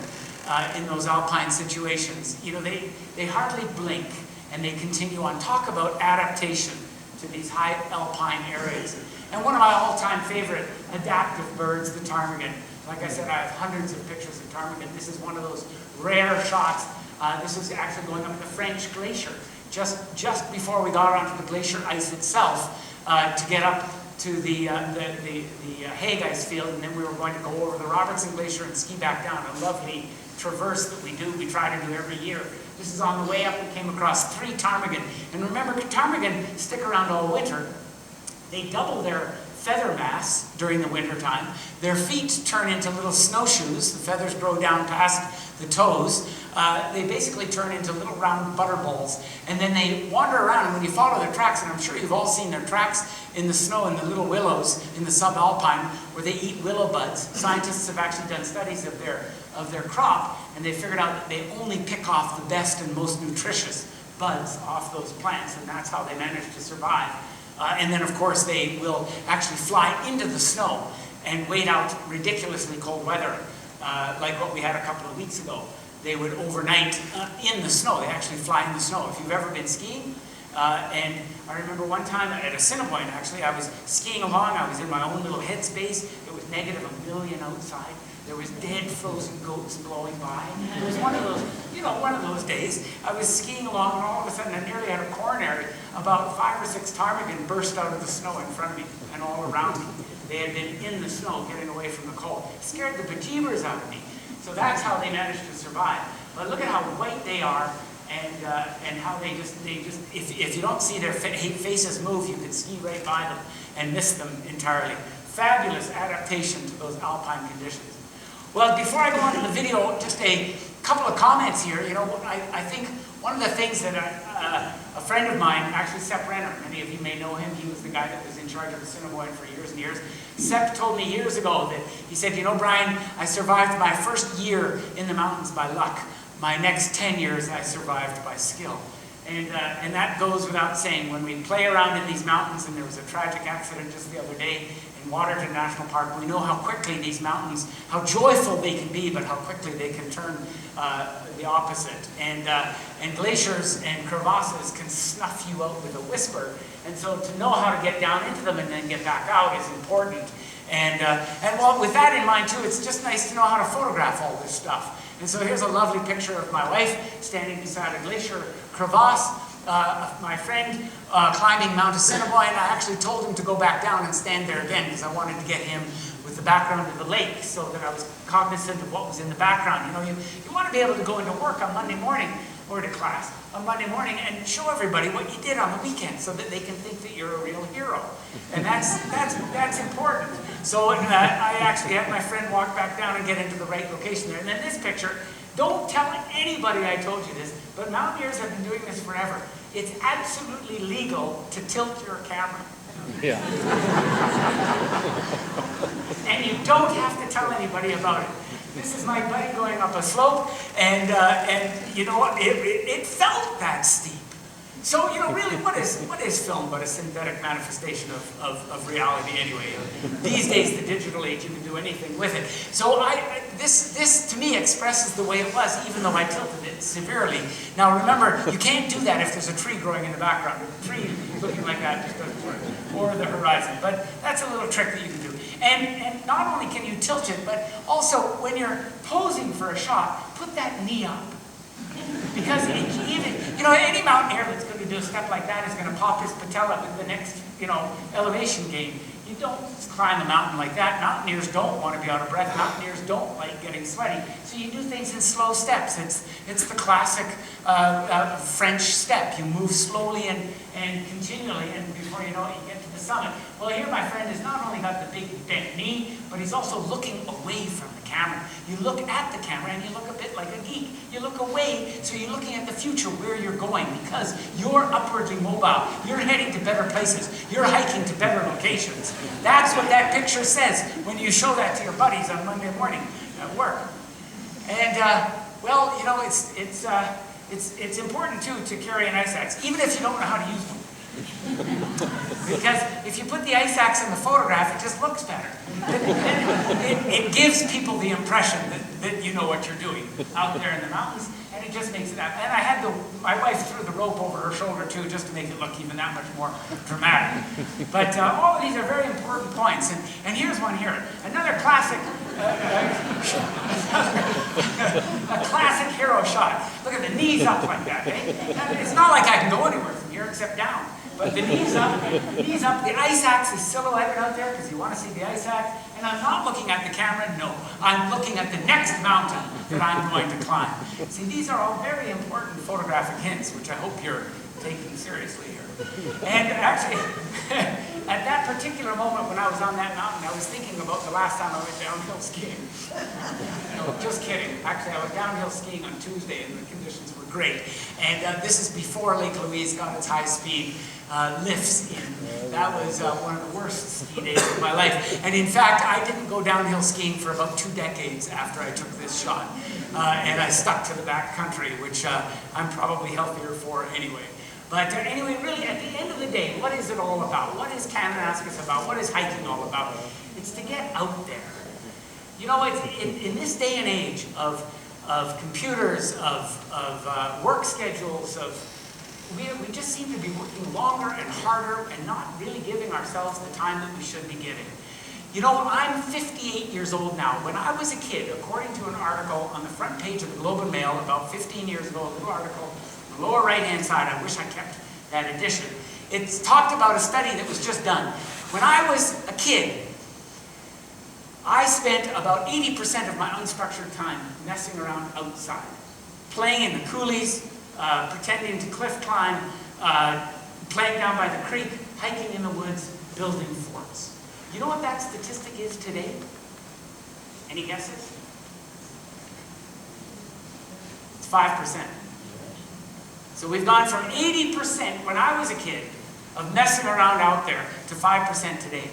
in those alpine situations. You know, they hardly blink and they continue on. Talk about adaptation to these high alpine areas. And one of my all-time favorite adaptive birds, the ptarmigan. Like I said, I have hundreds of pictures of ptarmigan. This is one of those rare shots. This is actually going up the French glacier, just before we got onto the glacier ice itself to get up to the Hague ice field, and then we were going to go over the Robertson Glacier and ski back down. A lovely traverse that we try to do every year. This is on the way up. We came across 3 ptarmigan. And remember, ptarmigan stick around all winter. They double their feather mass during the winter time. Their feet turn into little snowshoes. The feathers grow down past the toes. They basically turn into little round butter balls. And then they wander around, and when you follow their tracks, and I'm sure you've all seen their tracks in the snow in the little willows in the subalpine where they eat willow buds. Scientists have actually done studies of their crop, and they figured out that they only pick off the best and most nutritious buds off those plants, and that's how they manage to survive. And then, of course, they will actually fly into the snow and wait out ridiculously cold weather, like what we had a couple of weeks ago. They would overnight in the snow. They actually fly in the snow. If you've ever been skiing, and I remember one time at Assiniboine, actually, I was skiing along. I was in my own little headspace. It was -1 million outside. There was dead frozen goats blowing by. It was one of those, one of those days. I was skiing along, and all of a sudden I nearly had a coronary. About 5 or 6 ptarmigan burst out of the snow in front of me and all around me. They had been in the snow, getting away from the cold. It scared the bejeebers out of me. So that's how they managed to survive. But look at how white they are, and how they just if you don't see their faces move, you can ski right by them and miss them entirely. Fabulous adaptation to those alpine conditions. Well, before I go on to the video, just a couple of comments here. You know, I think one of the things that a friend of mine, actually Sepp Renner, many of you may know him, he was the guy that was in charge of Assiniboine for years and years. Sepp told me years ago that, he said, you know, Brian, I survived my first year in the mountains by luck. My next 10 years I survived by skill. And that goes without saying. When we play around in these mountains, and there was a tragic accident just the other day in Waterton National Park, we know how quickly these mountains, how joyful they can be, but how quickly they can turn the opposite. And glaciers and crevasses can snuff you out with a whisper. And so to know how to get down into them and then get back out is important. And well, with that in mind too, it's just nice to know how to photograph all this stuff. And so here's a lovely picture of my wife standing beside a glacier crevasse. My friend climbing Mount Assiniboine. I actually told him to go back down and stand there again because I wanted to get him with the background of the lake so that I was cognizant of what was in the background. You know, you want to be able to go into work on Monday morning or to class on Monday morning and show everybody what you did on the weekend so that they can think that you're a real hero. And that's important. So I actually had my friend walk back down and get into the right location there. And then this picture, don't tell anybody I told you this, but mountaineers have been doing this forever. It's absolutely legal to tilt your camera. Yeah. And you don't have to tell anybody about it. This is my buddy going up a slope, and you know what? It felt that steep. So, you know, really, what is film but a synthetic manifestation of reality anyway? These days, the digital age, you can do anything with it. So this to me expresses the way it was, even though I tilted it severely. Now remember, you can't do that if there's a tree growing in the background. A tree looking like that just doesn't work. Or the horizon. But that's a little trick that you can do. And not only can you tilt it, but also when you're posing for a shot, put that knee up. Because even, you know, any mountaineer that's going to do a step like that is going to pop his patella with the next, you know, elevation gain. You don't climb a mountain like that. Mountaineers don't want to be out of breath. Mountaineers don't like getting sweaty. So you do things in slow steps. It's the classic French step. You move slowly and continually, and before you know it, you get to the summit. Well, here my friend has not only got the big bent knee, but he's also looking away from the camera. You look at the camera and you look a bit like a geek. You look away, so you're looking at the future, where you're going, because you're upwardly mobile. You're heading to better places. You're hiking to better locations. That's what that picture says when you show that to your buddies on Monday morning at work. And, well, you know, it's important, too, to carry an ice axe, even if you don't know how to use one. Because if you put the ice axe in the photograph, it just looks better. It gives people the impression that you know what you're doing out there in the mountains, and it just makes it up. And I had my wife threw the rope over her shoulder too, just to make it look even that much more dramatic. But all of these are very important points, and here's one here. Another classic, a classic hero shot. Look at the knees up like that, eh? It's not like I can go anywhere from here except down. But the knees up, the ice axe is silhouetted out there because you want to see the ice axe. And I'm not looking at the camera, no. I'm looking at the next mountain that I'm going to climb. See, these are all very important photographic hints, which I hope you're taking seriously here. And actually, at that particular moment when I was on that mountain, I was thinking about the last time I went downhill skiing. No, just kidding. Actually, I was downhill skiing on Tuesday, and the conditions were great. And this is before Lake Louise got its high-speed lifts in. That was one of the worst ski days of my life. And in fact, I didn't go downhill skiing for about 2 decades after I took this shot. And I stuck to the back country, which I'm probably healthier for anyway. But anyway, really, at the end of the day, what is it all about? What is Kananaskis about? What is hiking all about? It's to get out there. You know, in this day and age of computers, of work schedules, we just seem to be working longer and harder and not really giving ourselves the time that we should be giving. You know, I'm 58 years old now. When I was a kid, according to an article on the front page of the Globe and Mail about 15 years ago, a little article on the lower right-hand side, I wish I kept that edition. It's talked about a study that was just done. When I was a kid, I spent about 80% of my unstructured time messing around outside, playing in the coulees, pretending to cliff climb, playing down by the creek, hiking in the woods, building forts. You know what that statistic is today? Any guesses? It's 5%. So we've gone from 80% when I was a kid of messing around out there to 5% today.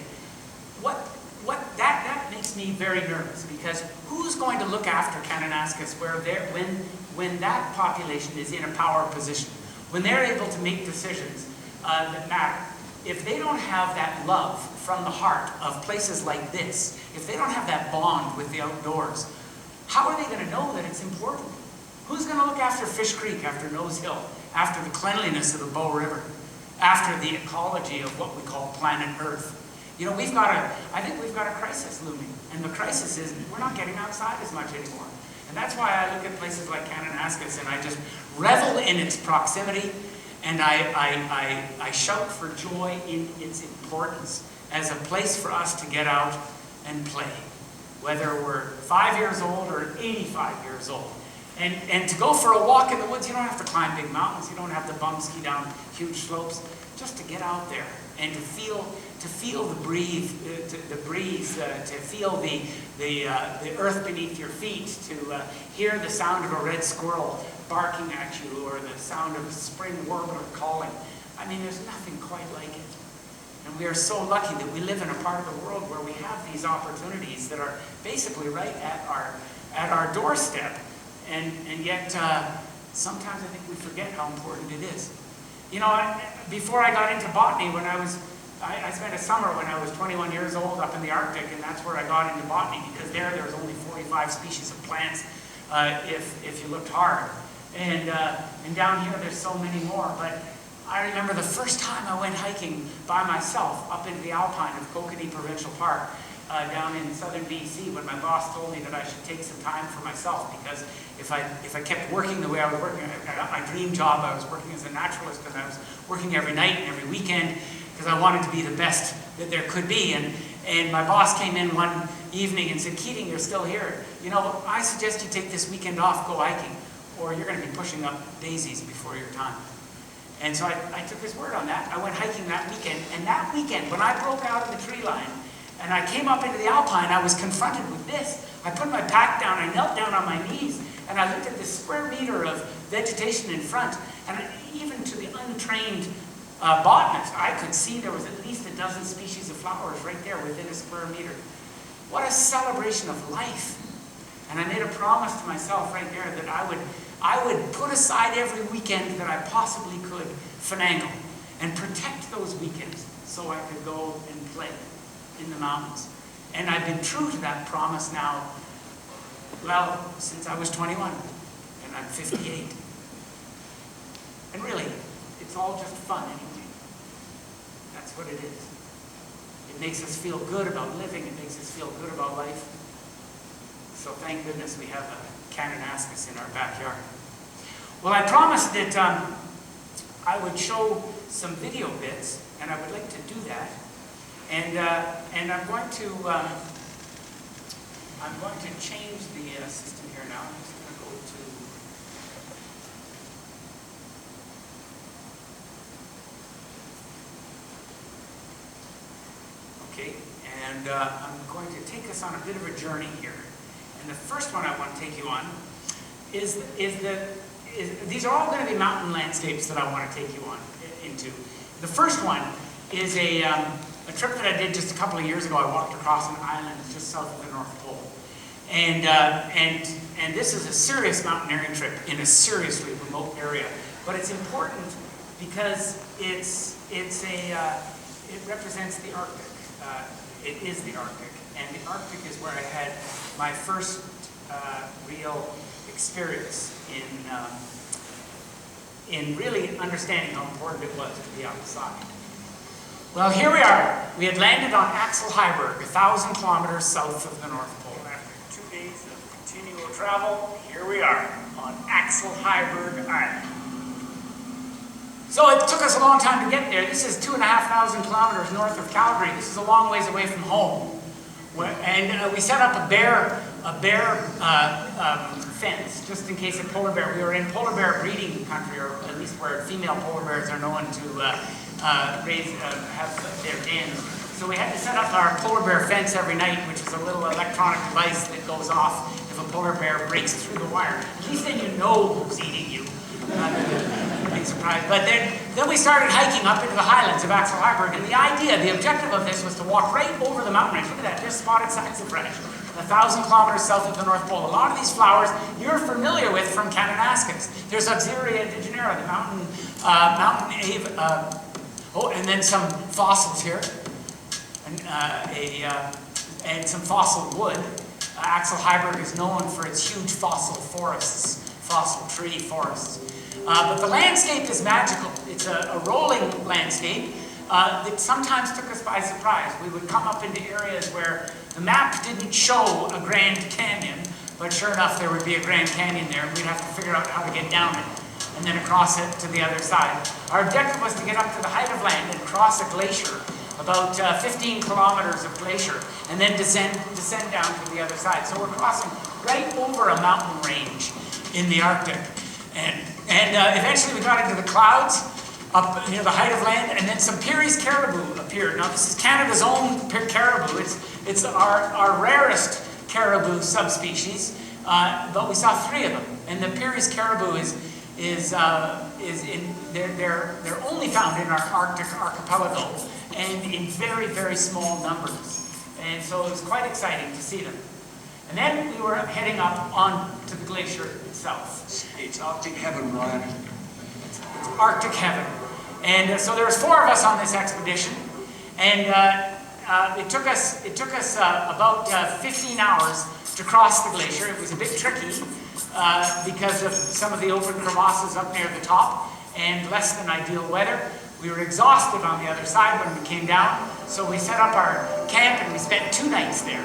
That makes me very nervous, because who's going to look after Kananaskis when that population is in a power position, when they're able to make decisions that matter? If they don't have that love from the heart of places like this, if they don't have that bond with the outdoors, how are they going to know that it's important? Who's going to look after Fish Creek, after Nose Hill, after the cleanliness of the Bow River, after the ecology of what we call planet Earth? You know, I think we've got a crisis looming, and the crisis is we're not getting outside as much anymore. And that's why I look at places like Kananaskis and I just revel in its proximity, and I shout for joy in its importance as a place for us to get out and play, whether we're 5 years old or 85 years old. And to go for a walk in the woods, you don't have to climb big mountains, you don't have to bum ski down huge slopes, just to get out there and to feel the breeze, to feel the earth beneath your feet, to hear the sound of a red squirrel barking at you, or the sound of a spring warbler calling. I mean, there's nothing quite like it. And we are so lucky that we live in a part of the world where we have these opportunities that are basically right at our doorstep. And yet, sometimes I think we forget how important it is. You know, before I got into botany, I spent a summer when I was 21 years old up in the Arctic, and that's where I got into botany, because there was only 45 species of plants if you looked hard. And down here there's so many more. But I remember the first time I went hiking by myself up into the alpine of Kokanee Provincial Park down in southern BC, when my boss told me that I should take some time for myself, because if I kept working the way I was working, I got my dream job. I was working as a naturalist, and I was working every night and every weekend because I wanted to be the best that there could be. And my boss came in one evening and said, "Keating, you're still here. You know, I suggest you take this weekend off, go hiking, or you're going to be pushing up daisies before your time." And so I took his word on that. I went hiking that weekend, and that weekend, when I broke out of the tree line and I came up into the alpine, I was confronted with this. I put my pack down, I knelt down on my knees, and I looked at this square meter of vegetation in front, and even to the untrained botanist, I could see there was at least a dozen species of flowers right there within a square meter. What a celebration of life. And I made a promise to myself right there that I would put aside every weekend that I possibly could finagle and protect those weekends so I could go and play in the mountains. And I've been true to that promise now, well, since I was 21, and I'm 58. And really, it's all just fun anyway. That's what it is. It makes us feel good about living. It makes us feel good about life. So thank goodness we have a Kananaskis in our backyard. Well, I promised that I would show some video bits, and I would like to do that. And I'm going to change the system here now. I'm just going to go to. Okay, and I'm going to take us on a bit of a journey here. And the first one I want to take you on is these are all going to be mountain landscapes that I want to take you on into. The first one is a trip that I did just a couple of years ago. I walked across an island just south of the North Pole. And this is a serious mountaineering trip in a seriously remote area. But it's important because it represents the Arctic. It is the Arctic. And the Arctic is where I had my first real experience in really understanding how important it was to be outside. Well, here we are. We had landed on Axel Heiberg, 1,000 kilometers south of the North Pole. After 2 days of continual travel, here we are on Axel Heiberg Island. So it took us a long time to get there. This is 2,500 kilometers north of Calgary. This is a long ways away from home. And we set up a bear fence, just in case a polar bear. We were in polar bear breeding country, or at least where female polar bears are known to have their dens. So we had to set up our polar bear fence every night, which is a little electronic device that goes off if a polar bear breaks through the wire. At least then you know who's eating you. Big surprise. But then we started hiking up into the highlands of Axel Heiberg, and the objective of this was to walk right over the mountain range. Look at that, just spotted saxifrage, 1,000 kilometers south of the North Pole. A lot of these flowers you're familiar with from Kananaskis. There's Oxyria degenera, the mountain ave, and then some fossils here, and some fossil wood. Axel Heiberg is known for its huge fossil forests, fossil tree forests. But the landscape is magical. It's a rolling landscape that sometimes took us by surprise. We would come up into areas where the map didn't show a Grand Canyon, but sure enough there would be a Grand Canyon there, and we'd have to figure out how to get down it and then across it to the other side. Our objective was to get up to the height of land and cross a glacier, about 15 kilometers of glacier, and then descend down to the other side. So we're crossing right over a mountain range in the Arctic. And eventually we got into the clouds up near the height of land, and then some Peary's caribou appeared. Now this is Canada's own caribou. It's our rarest caribou subspecies, but we saw 3 of them. And the Peary's caribou they're only found in our Arctic archipelago and in very, very small numbers. And so it was quite exciting to see them. And then we were heading up onto the glacier itself. It's Arctic heaven, Ryan. It's Arctic heaven. And so there was 4 of us on this expedition, and it took us about 15 hours to cross the glacier. It was a bit tricky because of some of the open crevasses up near the top and less than ideal weather. We were exhausted on the other side when we came down, so we set up our camp and we spent 2 nights there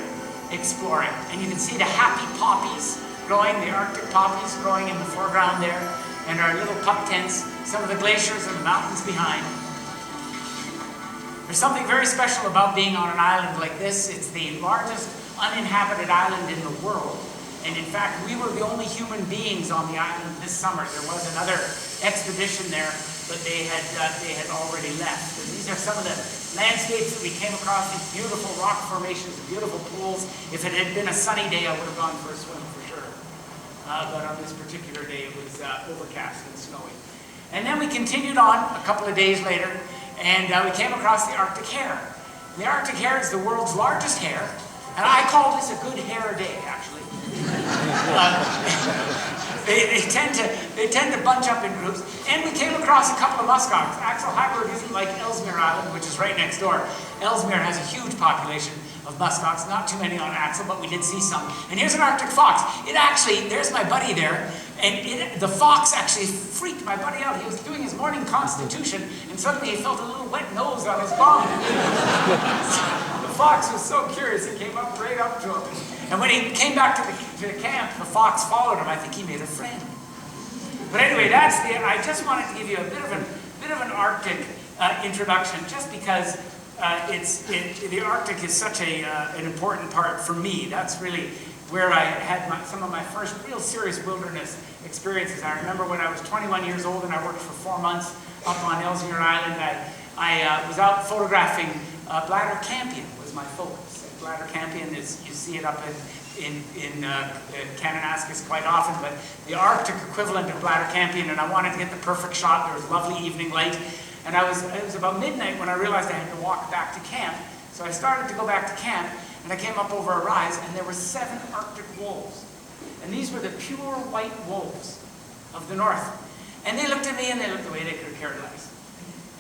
exploring. And you can see the happy poppies growing, the Arctic poppies growing in the foreground there, and our little pup tents, some of the glaciers and the mountains behind. There's something very special about being on an island like this. It's the largest uninhabited island in the world. And in fact, we were the only human beings on the island this summer. There was another expedition there but they had already left. And these are some of the landscapes that we came across, these beautiful rock formations, beautiful pools. If it had been a sunny day, I would have gone for a swim for sure. But on this particular day, it was overcast and snowy. And then we continued on a couple of days later, and we came across the Arctic hare. The Arctic hare is the world's largest hare, and I call this a good hare day, actually. They tend to bunch up in groups, and we came across a couple of muskox. Axel Heiberg isn't like Ellesmere Island, which is right next door. Ellesmere has a huge population of muskox, not too many on Axel, but we did see some. And here's an Arctic fox. It actually, there's my buddy there, and the fox actually freaked my buddy out. He was doing his morning constitution, and suddenly he felt a little wet nose on his bum. The fox was so curious, he came up right up to him. And when he came back to the camp, the fox followed him. I think he made a friend. But anyway, I just wanted to give you a bit of an Arctic introduction, just because the Arctic is such an important part for me. That's really where I had some of my first real serious wilderness experiences. I remember when I was 21 years old and I worked for 4 months up on Ellesmere Island. I was out photographing bladder campion was my focus. Bladder campion is, you see it up in Kananaskis quite often, but the Arctic equivalent of bladder campion, and I wanted to get the perfect shot. There was lovely evening light, and it was about midnight when I realized I had to walk back to camp. So I started to go back to camp, and I came up over a rise, and there were 7 Arctic wolves. And these were the pure white wolves of the north. And they looked at me, and they looked away. They could have cared less.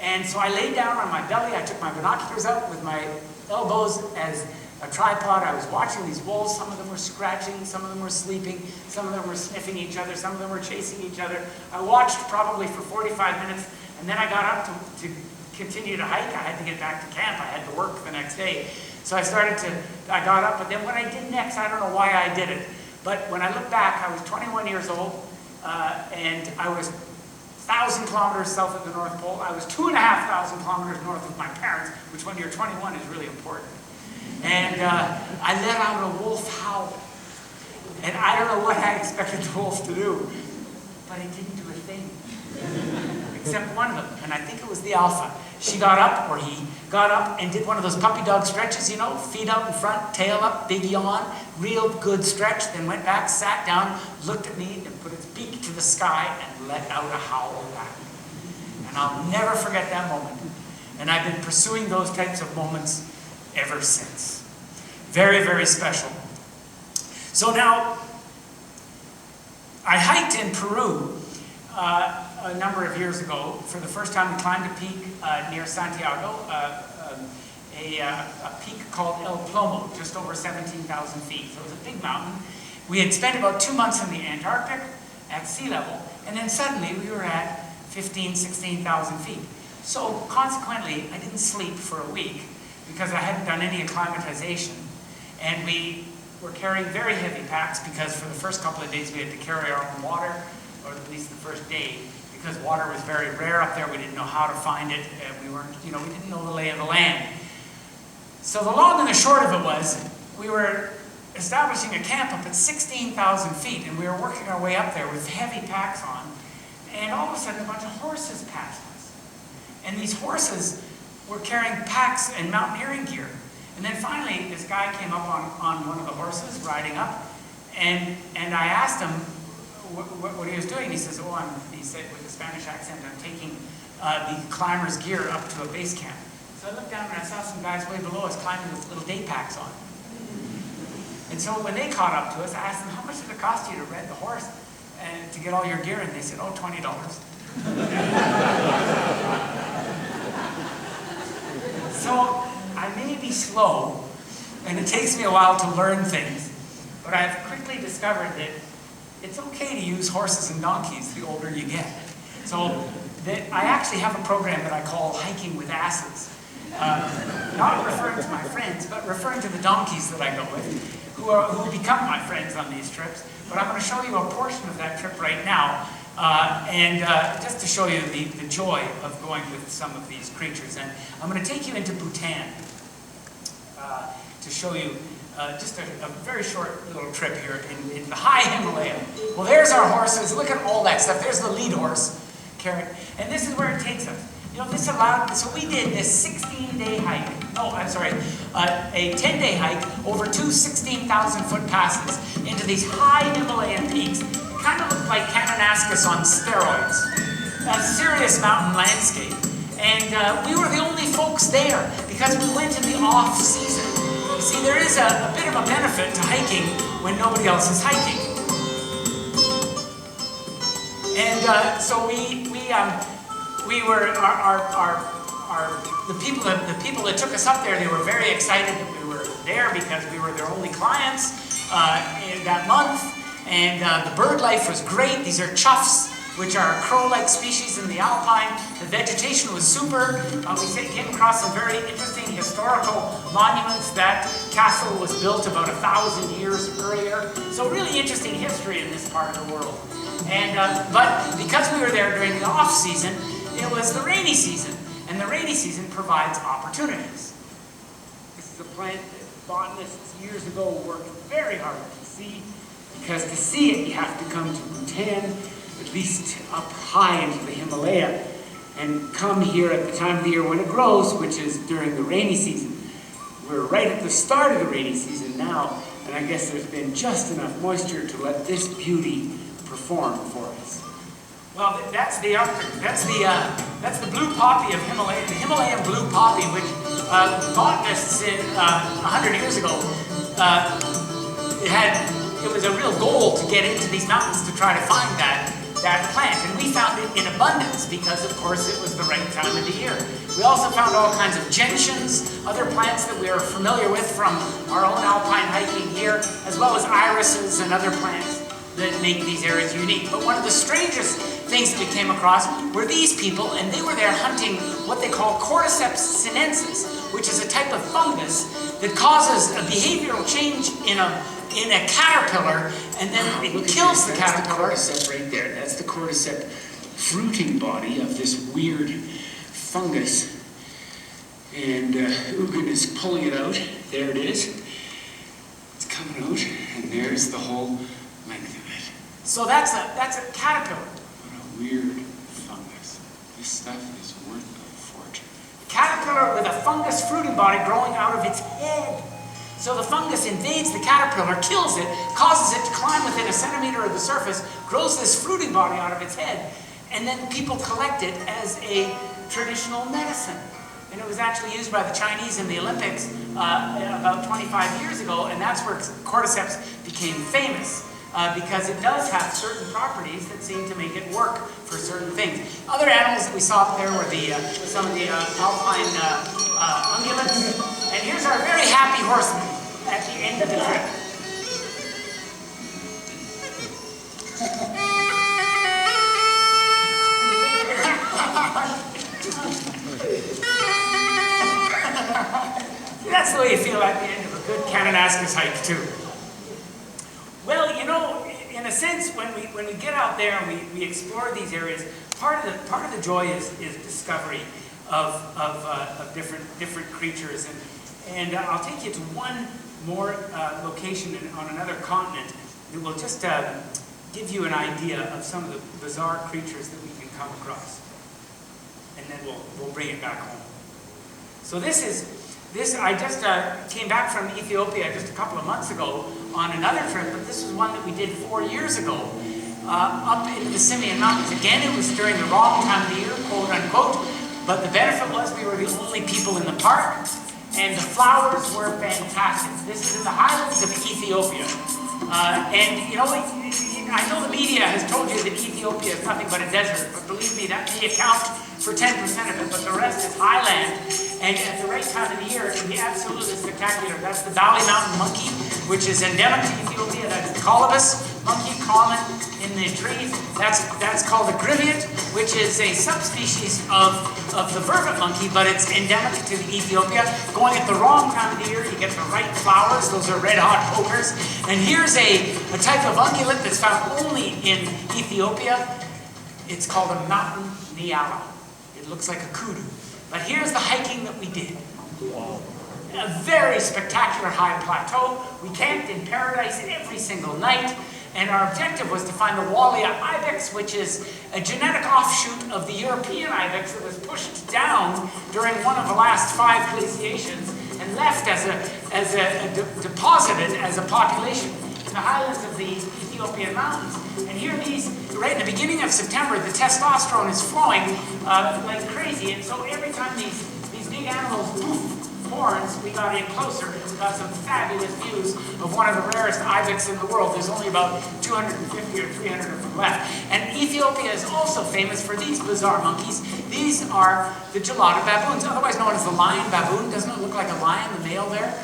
And so I laid down on my belly. I took my binoculars out with my elbows as a tripod. I was watching these wolves. Some of them were scratching, some of them were sleeping, some of them were sniffing each other, some of them were chasing each other. I watched probably for 45 minutes, and then I got up to continue to hike. I had to get back to camp. I had to work the next day. So I got up, but then what I did next, I don't know why I did it, but when I look back, I was 21 years old, and I was 1,000 kilometers south of the North Pole. I was 2,500 kilometers north of my parents, which when you're 21 is really important. And I let out a wolf howl. And I don't know what I expected the wolf to do, but it didn't do a thing. Except one of them, and I think it was the alpha. She got up, or he got up and did one of those puppy dog stretches, you know, feet out in front, tail up, big yawn, real good stretch, then went back, sat down, looked at me, and put its beak to the sky and let out a howl back. And I'll never forget that moment. And I've been pursuing those types of moments ever since. Very, very special. So now, I hiked in Peru a number of years ago. For the first time, we climbed a peak near Santiago, a peak called El Plomo, just over 17,000 feet. So it was a big mountain. We had spent about 2 months in the Antarctic at sea level, and then suddenly we were at 15,000, 16,000 feet. So consequently, I didn't sleep for a week because I hadn't done any acclimatization. And we were carrying very heavy packs because for the first couple of days we had to carry our own water, or at least the first day, because water was very rare up there. We didn't know how to find it. We didn't know the lay of the land. So the long and the short of it was, we were establishing a camp up at 16,000 feet, and we were working our way up there with heavy packs on, and all of a sudden a bunch of horses passed us. And these horses were carrying packs and mountaineering gear. And then finally, this guy came up on one of the horses, riding up, and I asked him what he was doing. He says, he said with a Spanish accent, I'm taking the climber's gear up to a base camp. So I looked down and I saw some guys way below us climbing with little day packs on. And so when they caught up to us, I asked them, how much did it cost you to rent the horse and to get all your gear? And they said, $20. So I may be slow, and it takes me a while to learn things, but I've quickly discovered that it's okay to use horses and donkeys the older you get. So I actually have a program that I call Hiking with Asses. Not referring to my friends, but referring to the donkeys that I go with, who become my friends on these trips. But I'm going to show you a portion of that trip right now, just to show you the joy of going with some of these creatures. And I'm going to take you into Bhutan to show you just a very short little trip here in the high Himalaya. Well, there's our horses. Look at all that stuff. There's the lead horse. carrot. And this is where it takes us. You know, this allowed, so we did this 16-day hike. No, I'm sorry, a 10-day hike over two 16,000-foot passes into these high Himalayan peaks. Kind of looked like Kananaskis on steroids. A serious mountain landscape. And we were the only folks there because we went in the off-season. You see, there is a bit of a benefit to hiking when nobody else is hiking. And so we were the people that took us up there. They were very excited that we were there because we were their only clients in that month. And the bird life was great. These are choughs, which are a crow-like species in the alpine. The vegetation was super. We came across some very interesting historical monuments. That castle was built about 1,000 years earlier. So really interesting history in this part of the world. And but because we were there during the off-season, it was the rainy season. And the rainy season provides opportunities. This is a plant that botanists years ago worked very hard to see. Because to see it, you have to come to Bhutan, at least up high into the Himalaya, and come here at the time of the year when it grows, which is during the rainy season. We're right at the start of the rainy season now, and I guess there's been just enough moisture to let this beauty perform for us. Well, that's the blue poppy of Himalaya, the Himalayan blue poppy, which botanists 100 years ago it was a real goal to get into these mountains to try to find that plant. And we found it in abundance because, of course, it was the right time of the year. We also found all kinds of gentians, other plants that we are familiar with from our own alpine hiking here, as well as irises and other plants that make these areas unique. But one of the strangest things that we came across were these people, and they were there hunting what they call Cordyceps sinensis, which is a type of fungus that causes a behavioral change in a caterpillar, and then it kills the caterpillar. That's the cordyceps right there. That's the cordyceps fruiting body of this weird fungus. And Ugin is pulling it out. There it is. It's coming out, and there's the whole length of it. So that's a caterpillar. What a weird fungus. This stuff is worth a fortune. A caterpillar with a fungus fruiting body growing out of its head. So the fungus invades the caterpillar, kills it, causes it to climb within a centimeter of the surface, grows this fruiting body out of its head, and then people collect it as a traditional medicine. And it was actually used by the Chinese in the Olympics about 25 years ago, and that's where cordyceps became famous, because it does have certain properties that seem to make it work for certain things. Other animals that we saw up there were some of the alpine ungulates. And here's our very happy horseman at the end of the trip. That's the way you feel at the end of a good Kananaskis hike too. Well, you know, in a sense, when we get out there and we explore these areas, part of the joy is discovery of different creatures. And I'll take you to one more location on another continent that will just give you an idea of some of the bizarre creatures that we can come across. And then we'll bring it back home. So I just came back from Ethiopia just a couple of months ago on another trip, but this was one that we did 4 years ago up into the Simien Mountains. Again, it was during the wrong time of the year, quote unquote, but the benefit was we were the only people in the park. And the flowers were fantastic. This is in the highlands of Ethiopia. And you know, I know the media has told you that Ethiopia is nothing but a desert, but believe me, that may account for 10% of it, but the rest is highland. And at the right time of the year, it can be absolutely spectacular. That's the Valley Mountain monkey, which is endemic to Ethiopia. That's the colobus monkey, common in the trees. That's called the griviot, which is a subspecies of the vervet monkey, but it's endemic to Ethiopia. Going at the wrong time of the year, you get the right flowers. Those are red-hot pokers. And here's a type of ungulate that's found only in Ethiopia. It's called a mountain nyala. It looks like a kudu. But here's the hiking that we did. Wow. A very spectacular high plateau. We camped in paradise every single night. And our objective was to find the Walia ibex, which is a genetic offshoot of the European ibex that was pushed down during one of the last 5 glaciations and left deposited as a population in the highlands of the Ethiopian mountains. And here right in the beginning of September, the testosterone is flowing like crazy. And so every time these big animals poof horns, we got in closer and we got some fabulous views of one of the rarest ibex in the world. There's only about 250 or 300 of them left. And Ethiopia is also famous for these bizarre monkeys. These are the gelato baboons, otherwise known as the lion baboon. Doesn't it look like a lion, the male there?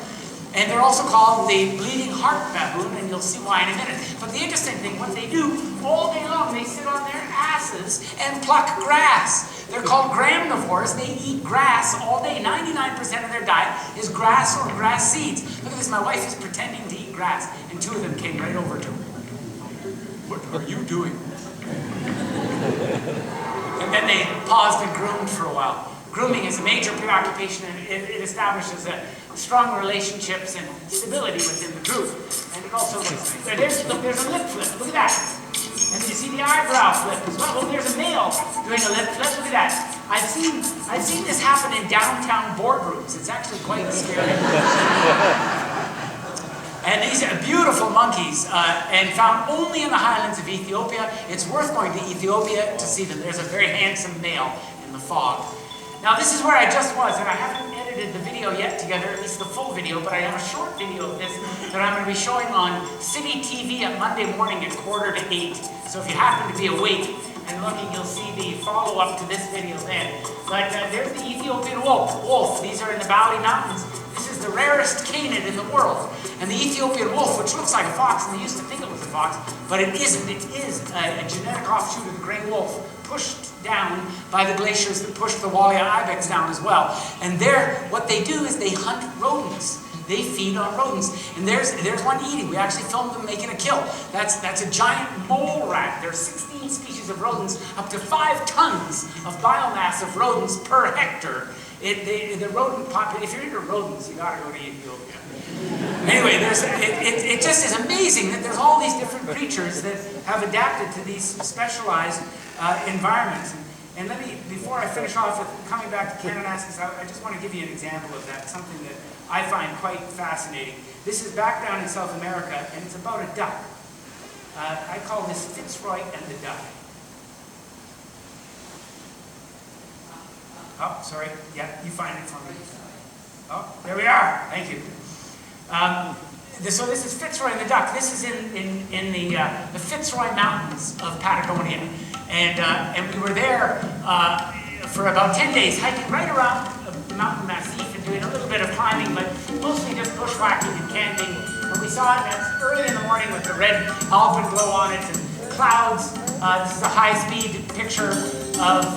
And they're also called the bleeding heart baboon, and you'll see why in a minute. But the interesting thing, what they do all day long, they sit on their asses and pluck grass. They're called gramnivores. They eat grass all day. 99% of their diet is grass or grass seeds. Look at this, my wife is pretending to eat grass, and 2 of them came right over to her. What are you doing? And then they paused and groomed for a while. Grooming is a major preoccupation, and it establishes strong relationships and stability within the group. And it also looks nice. There's a lip flip. Look at that. And you see the eyebrow flip as well. Oh, there's a male doing a lip flip. Look at that. I've seen this happen in downtown boardrooms. It's actually quite scary. And these are beautiful monkeys, and found only in the highlands of Ethiopia. It's worth going to Ethiopia to see them. There's a very handsome male in the fog. Now this is where I just was, and I haven't edited the video yet together, at least the full video, but I have a short video of this that I'm going to be showing on City TV at Monday morning at 7:45. So if you happen to be awake and looking, you'll see the follow-up to this video then. But there's the Ethiopian wolf. These are in the Bali Mountains. This is the rarest canid in the world. And the Ethiopian wolf, which looks like a fox, and they used to think it was a fox, but it isn't. It is a genetic offshoot of the gray wolf, pushed down by the glaciers that pushed the Walia ibex down as well. And what they do is they hunt rodents. They feed on rodents. And there's one eating. We actually filmed them making a kill. That's a giant mole rat. There are 16 species of rodents, up to 5 tons of biomass of rodents per hectare. The rodent population, if you're into rodents, you gotta go to Ethiopia. Anyway, it just is amazing that there's all these different creatures that have adapted to these specialized environments. And let me, before I finish off with coming back to Kananaskis, I just want to give you an example of that, something that I find quite fascinating. This is back down in South America, and it's about a duck. I call this Fitzroy and the duck. Oh, sorry. Yeah, you find it for me. Oh, there we are. Thank you. So this is Fitzroy and the duck. This is in the Fitzroy Mountains of Patagonia. And we were there for about 10 days, hiking right around the mountain massif and doing a little bit of climbing, but mostly just bushwhacking and camping. And we saw it early in the morning with the red alpenglow on it and clouds. This is a high-speed picture of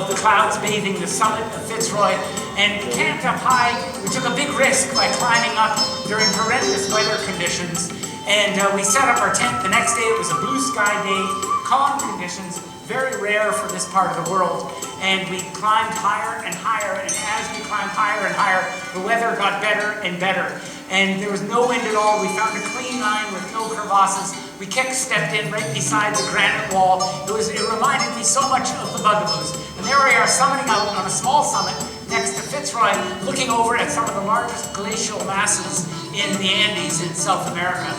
the clouds bathing the summit of Fitzroy. And we camped up high. We took a big risk by climbing up during horrendous weather conditions. And we set up our tent. The next day it was a blue sky day, calm conditions, very rare for this part of the world. And we climbed higher and higher, and as we climbed higher and higher, the weather got better and better. And there was no wind at all. We found a clean line with no crevasses. We stepped in right beside the granite wall. It reminded me so much of the Bugaboos. And there we are summiting out on a small summit next to Fitzroy, looking over at some of the largest glacial masses in the Andes in South America.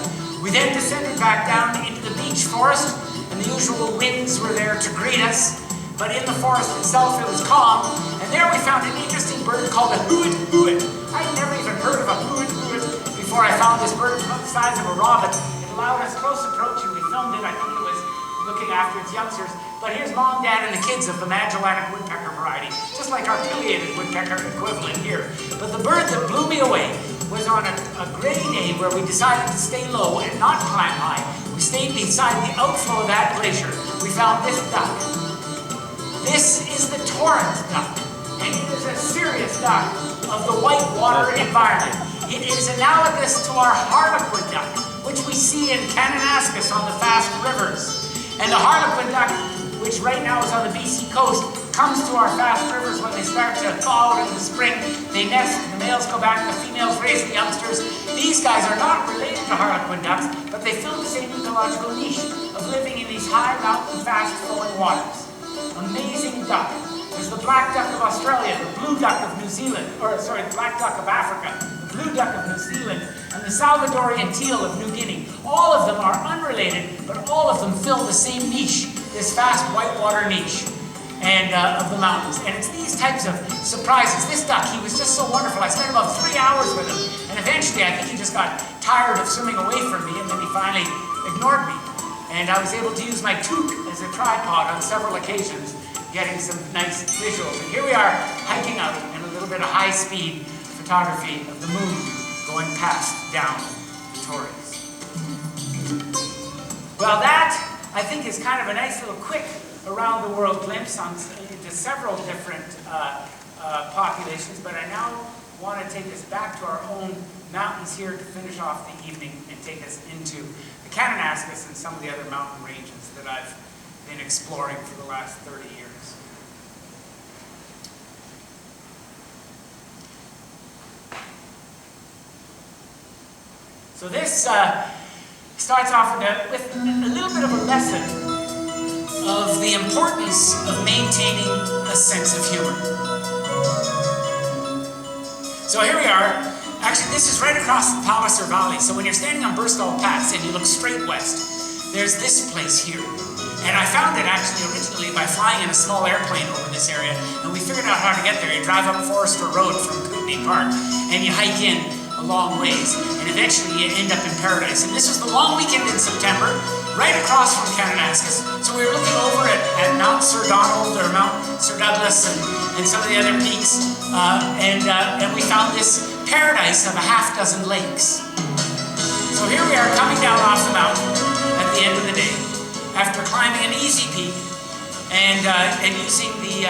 We then descended back down into the beech forest, and the usual winds were there to greet us. But in the forest itself, it was calm. And there we found an interesting bird called a huit-huit. I'd never even heard of a huit-huit before I found this bird about the size of a robin. It allowed us close approach, and we filmed it. I think it was looking after its youngsters. But here's Mom, Dad, and the kids of the Magellanic woodpecker variety, just like our pileated woodpecker equivalent here. But the bird that blew me away was on a gray day where we decided to stay low and not climb high. We stayed beside the outflow of that glacier. We found this duck. This is the torrent duck, and it is a serious duck of the white water environment. It is analogous to our harlequin duck, which we see in Kananaskis on the fast rivers. And the harlequin duck, which right now is on the BC coast, comes to our fast rivers when they start to thaw out in the spring. They nest, the males go back, the females raise the youngsters. These guys are not related to harlequin ducks, but they fill the same ecological niche of living in these high mountain, fast-flowing waters. Amazing duck. There's the black duck of Australia, the blue duck of New Zealand, the black duck of Africa, the blue duck of New Zealand, and the Salvadorian teal of New Guinea. All of them are unrelated, but all of them fill the same niche, this vast whitewater niche and of the mountains. And it's these types of surprises. This duck, he was just so wonderful. I spent about 3 hours with him, and eventually I think he just got tired of swimming away from me, and then he finally ignored me. And I was able to use my toque as a tripod on several occasions, getting some nice visuals. And here we are hiking out in a little bit of high-speed photography of the moon going past down the Torres. Well, that, I think, is kind of a nice little quick around-the-world glimpse into several different populations, but I now want to take us back to our own mountains here to finish off the evening and take us into the Kananaskis and some of the other mountain ranges that I've been exploring for the last 30 years. So this starts off with a little bit of a lesson of the importance of maintaining a sense of humor. So here we are. Actually, this is right across the Palliser Valley. So when you're standing on Burstall Pass and you look straight west, there's this place here. And I found it actually originally by flying in a small airplane over this area, and we figured out how to get there. You drive up Forester Road from Kootenay Park, and you hike in a long ways, and eventually you end up in paradise. And this was the long weekend in September, right across from Kananaskis. So we were looking over at Mount Sir Donald or Mount Sir Douglas and some of the other peaks, and we found this paradise of a half dozen lakes. So here we are coming down off the mountain at the end of the day, after climbing an easy peak and using the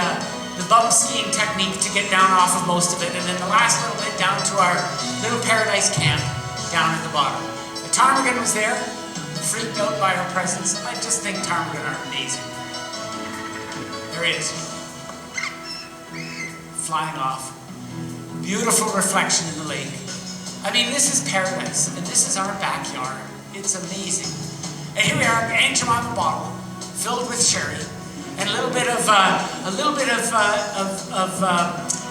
bump skiing technique to get down off of most of it, and then the last little bit down to our little paradise camp down at the bottom. The ptarmigan was there, freaked out by our presence. I just think ptarmigan are amazing. There he is, flying off. Beautiful reflection in the lake. I mean, this is paradise, and this is our backyard. It's amazing. And here we are, Aunt Jemima bottle, filled with sherry, and a little bit of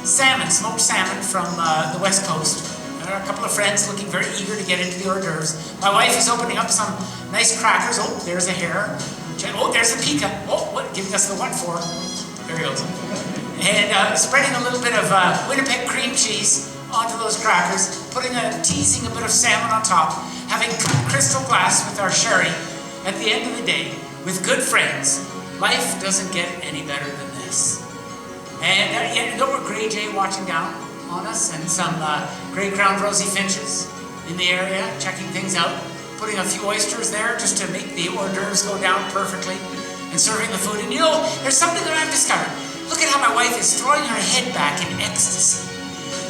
salmon, smoked salmon from the West Coast. There are a couple of friends looking very eager to get into the hors d'oeuvres. My wife is opening up some nice crackers. Oh, there's a hare. Oh, there's a pika. Oh, what? Giving us the what for? There he goes. And spreading a little bit of Winnipeg cream cheese onto those crackers, teasing a bit of salmon on top, having cut crystal glass with our sherry. At the end of the day, with good friends, life doesn't get any better than this. And there were Grey Jay watching down on us, and some gray-crowned rosy finches in the area, checking things out, putting a few oysters there just to make the hors d'oeuvres go down perfectly, and serving the food. And you know, there's something that I've discovered. Look at how my wife is throwing her head back in ecstasy.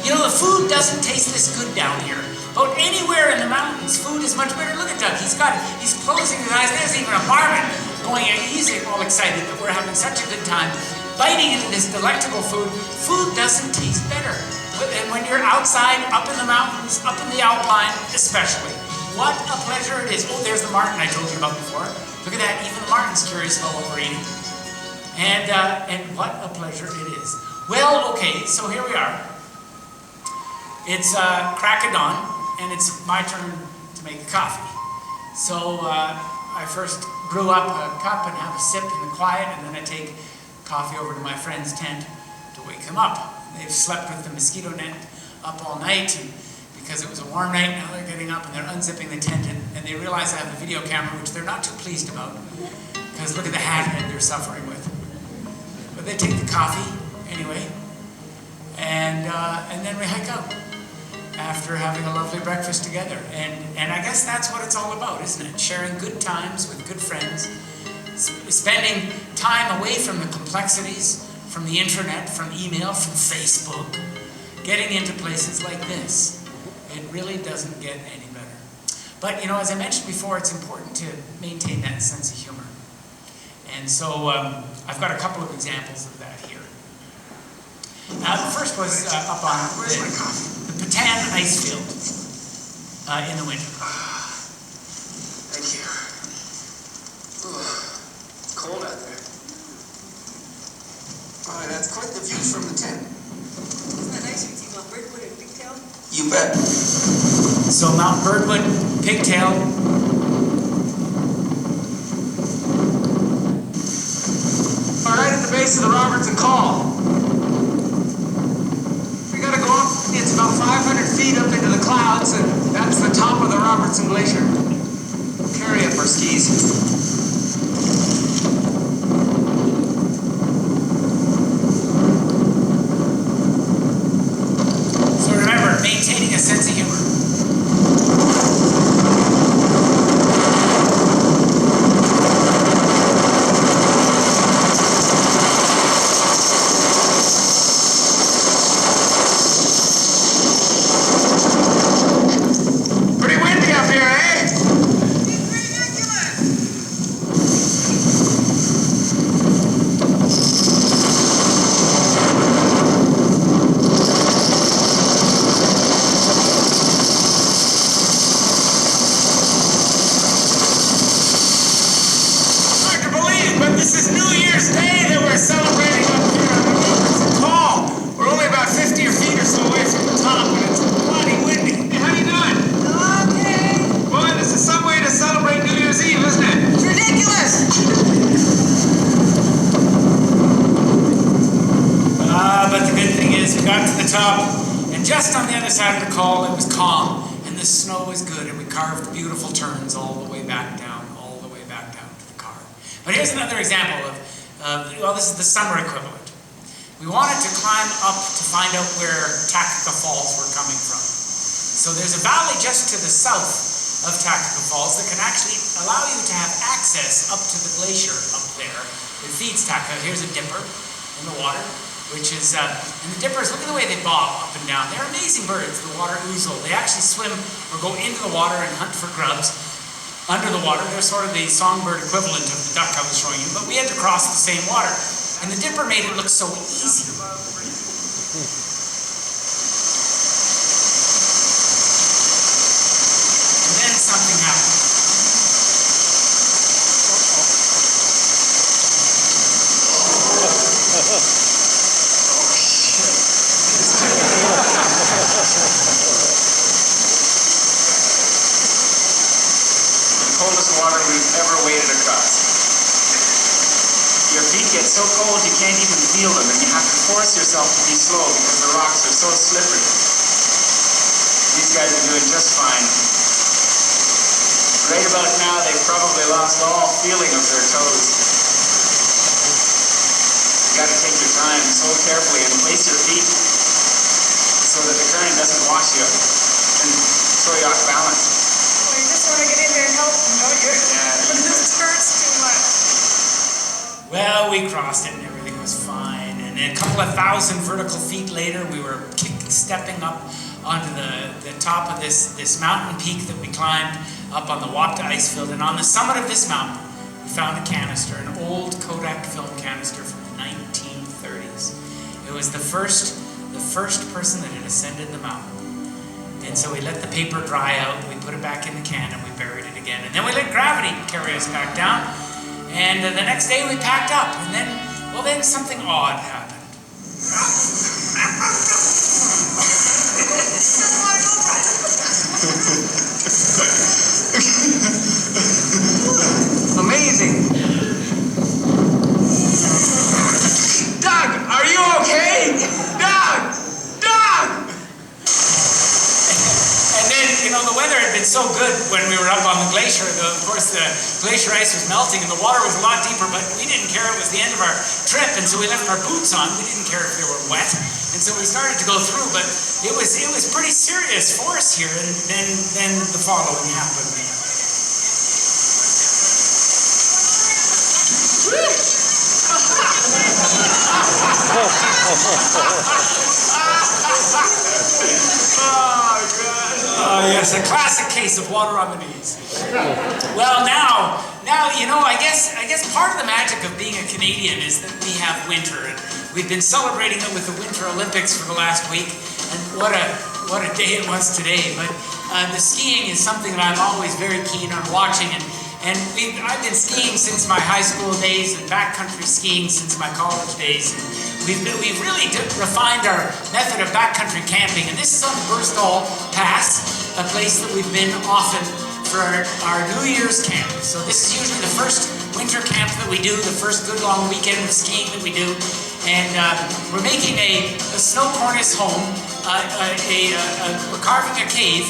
You know, the food doesn't taste this good down here. But anywhere in the mountains, food is much better. Look at Doug, he's closing his eyes. There's even a marmot going, he's all excited that we're having such a good time, biting into this delectable food. Food doesn't taste better. And when you're outside, up in the mountains, up in the Alpine, especially, what a pleasure it is. Oh, there's the martin I told you about before. Look at that, even the martin's curious about what we're eating. And what a pleasure it is. Well, okay, so here we are. It's crack of dawn, and it's my turn to make the coffee. So I first brew up a cup and have a sip in the quiet, and then I take coffee over to my friend's tent to wake them up. They've slept with the mosquito net up all night, and because it was a warm night, now they're getting up and they're unzipping the tent, and they realize I have a video camera, which they're not too pleased about, because look at the hat head they're suffering with. But they take the coffee anyway, and then we hike out after having a lovely breakfast together. And I guess that's what it's all about, isn't it? Sharing good times with good friends, spending time away from the complexities, from the internet, from email, from Facebook, getting into places like this. It really doesn't get any better. But, you know, as I mentioned before, it's important to maintain that sense of humor. And so I've got a couple of examples of that here. The first was up on the Patan ice field in the winter. Thank you. It's cold out there. Oh, that's quite the view from the tent. Isn't that nice? You see Mount Birdwood and Pigtail? You bet. So Mount Birdwood, Pigtail. All right, at the base of the Robertson Col. We gotta go up. It's about 500 feet up into the clouds, and that's the top of the Robertson Glacier. Carry up our skis. So remember, maintaining a sense of humor. Pretty windy up here, eh? Hard to believe, but this is New Year's Day that we're celebrating up here on the Robertson Col. We're only about 50 feet or so away from the top, and it's bloody windy. Hey, how you doing? Okay. Boy, this is some way to celebrate New Year's Eve, isn't it? It's ridiculous. But the good thing is we got to the top, and just on the other side of the col it was calm, and the snow was good, and we carved beautiful turns all the way back down to the car. But here's another example of, well, this is the summer equivalent. We wanted to climb up to find out where Takaka Falls were coming from. So there's a valley just to the south of Takaka Falls that can actually allow you to have access up to the glacier up there. It feeds Takaka. Here's a dipper in the water, which is, and the dippers, look at the way they bob up and down. They're amazing birds, the water ouzel. They actually swim or go into the water and hunt for grubs under the water. They're sort of the songbird equivalent of the duck I was showing you, but we had to cross the same water. And the dipper made it look so easy. And then something happened. The coldest water we've ever waded across. Your feet get so cold you can't even feel them, and you have to force yourself to be slow because the rocks are so slippery. These guys are doing just fine. Right about now, they've probably lost all feeling of their toes. You gotta take your time so carefully and place your feet so that the current doesn't wash you and throw you off balance. Well, you just want to get in there and help them, don't you? Yeah, But this hurts too much. Well, we crossed it and everything was fine. And then a couple of thousand vertical feet later, we were stepping up onto the top of this mountain peak that we climbed up on the Wapta ice field. And on the summit of this mountain, we found a canister, an old Kodak film canister from the 1930s. It was the first person that had ascended the mountain. And so we let the paper dry out, we put it back in the can, and we buried it again. And then we let gravity carry us back down. And the next day we packed up, and then something odd happened. Amazing. Doug, are you okay? Doug! Doug! And then, the weather had been so good when we were up on the glacier. Of course, the glacier ice was melting and the water was a lot deeper, but we didn't care. It was the end of our trip, and so we left our boots on. We didn't care if they were wet. And so we started to go through, but it was pretty serious for us here, and then the following happened. Oh, yes, a classic case of water on the knees. Well, now, I guess part of the magic of being a Canadian is that we have winter. And We've been celebrating it with the Winter Olympics for the last week, and what a day it was today. But the skiing is something that I'm always very keen on watching, and I've been skiing since my high school days and backcountry skiing since my college days. We've really refined our method of backcountry camping, and this is on the Burstall Pass, a place that we've been often for our New Year's camp. So this is usually the first winter camp that we do, the first good long weekend of skiing that we do. And we're making a snow cornice home. We're carving a cave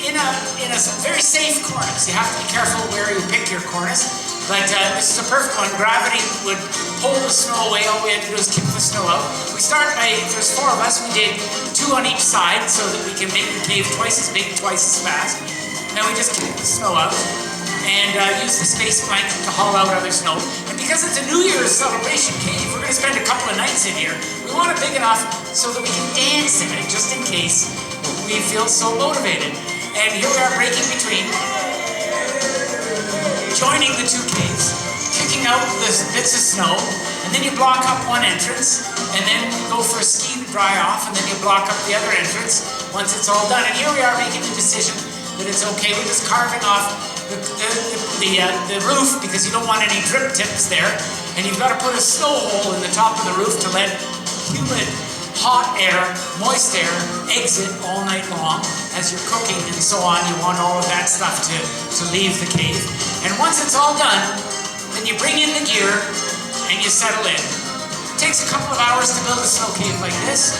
in a very safe cornice. You have to be careful where you pick your cornice, but this is a perfect one. Gravity would pull the snow away. All we had to do is kick the snow out. We start by, there's 4 of us, we dig 2 on each side so that we can make the cave twice as big, twice as fast. Then we just kick the snow out and use the space blanket to haul out other snow. And because it's a New Year's celebration cave, we're going to spend a couple of nights in here. We want it big enough so that we can dance in it, just in case we feel so motivated. And here we are breaking between, joining the 2 caves, kicking out the bits of snow, and then you block up one entrance, and then go for a ski to dry off, and then you block up the other entrance once it's all done. And here we are making the decision that it's okay. We're just carving off the roof because you don't want any drip tips there, and you've got to put a snow hole in the top of the roof to let humid, hot air, moist air exit all night long as you're cooking and so on. You want all of that stuff to leave the cave. And once it's all done, then you bring in the gear and you settle in. It takes a couple of hours to build a snow cave like this.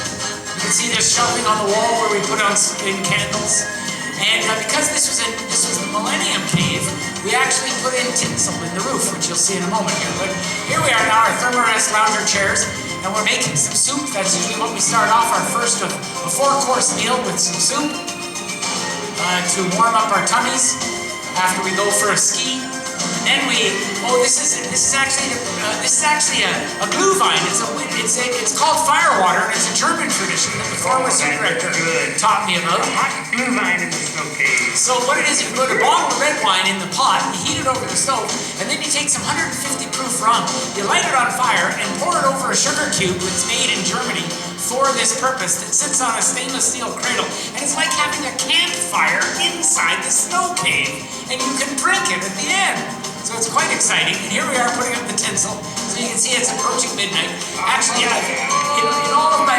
You can see there's shelving on the wall where we put on candles. And because this was the Millennium Cave, we actually put in tinsel in the roof, which you'll see in a moment here. But here we are now, our Thermarest lounger chairs, and we're making some soup. That's usually what we start off our first of a 4-course meal with some soup to warm up our tummies after we go for a ski. And then this is actually a glue vine. It's called firewater, and it's a German tradition that the former zoo director taught me about. Glue vine in the snow cave. So what it is, you put a bottle of red wine in the pot, you heat it over the stove, and then you take some 150 proof rum, you light it on fire, and pour it over a sugar cube that's made in Germany for this purpose that sits on a stainless steel cradle. And it's like having a campfire inside the snow cave, and you can drink it at the end. So it's quite exciting, and here we are putting up the tinsel. So you can see it's approaching midnight. Actually, in all of my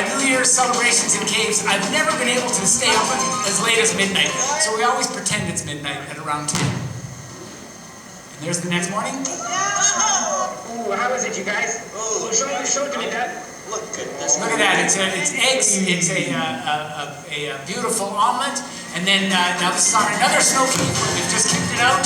New Year's celebrations in caves, I've never been able to stay up as late as midnight. So we always pretend it's midnight at around 10. And there's the next morning. Ooh, how is it, you guys? Oh, show it to me, Dad. Look at that. It's eggs. It's a beautiful omelet. And then now this is on another snow cave where we've just kicked it out.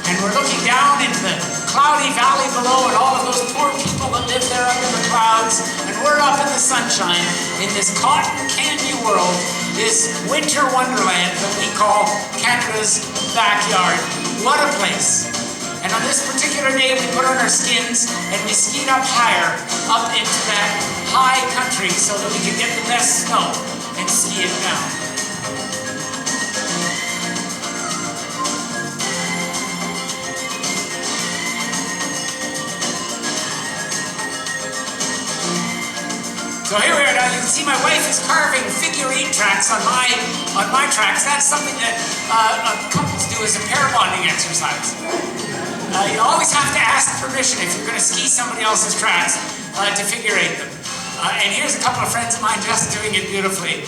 And we're looking down into the cloudy valley below and all of those poor people that live there under the clouds. And we're up in the sunshine in this cotton candy world, this winter wonderland that we call Canada's backyard. What a place. And on this particular day, we put on our skins and we skied up higher, up into that high country so that we could get the best snow and ski it down. So here we are now. You can see my wife is carving figure-8 tracks on my tracks. That's something that couples do as a pair bonding exercise. You always have to ask permission if you're going to ski somebody else's tracks to figure-8 them. And here's a couple of friends of mine just doing it beautifully.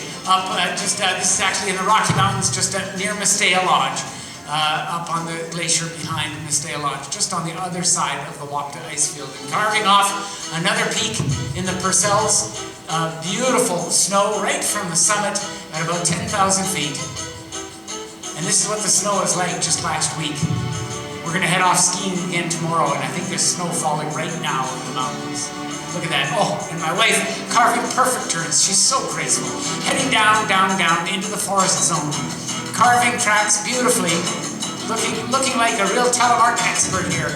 This is actually in the Rocky Mountains, just near Mistaya Lodge, up on the glacier behind Mistaya Lodge, just on the other side of the Wapta ice field. And carving off another peak in the Purcells. Beautiful snow right from the summit at about 10,000 feet. And this is what the snow is like just last week. We're going to head off skiing again tomorrow, and I think there's snow falling right now in the mountains. Look at that. Oh, and my wife carving perfect turns. She's so graceful. Heading down, down, down into the forest zone. Carving tracks beautifully. Looking like a real telemark expert here.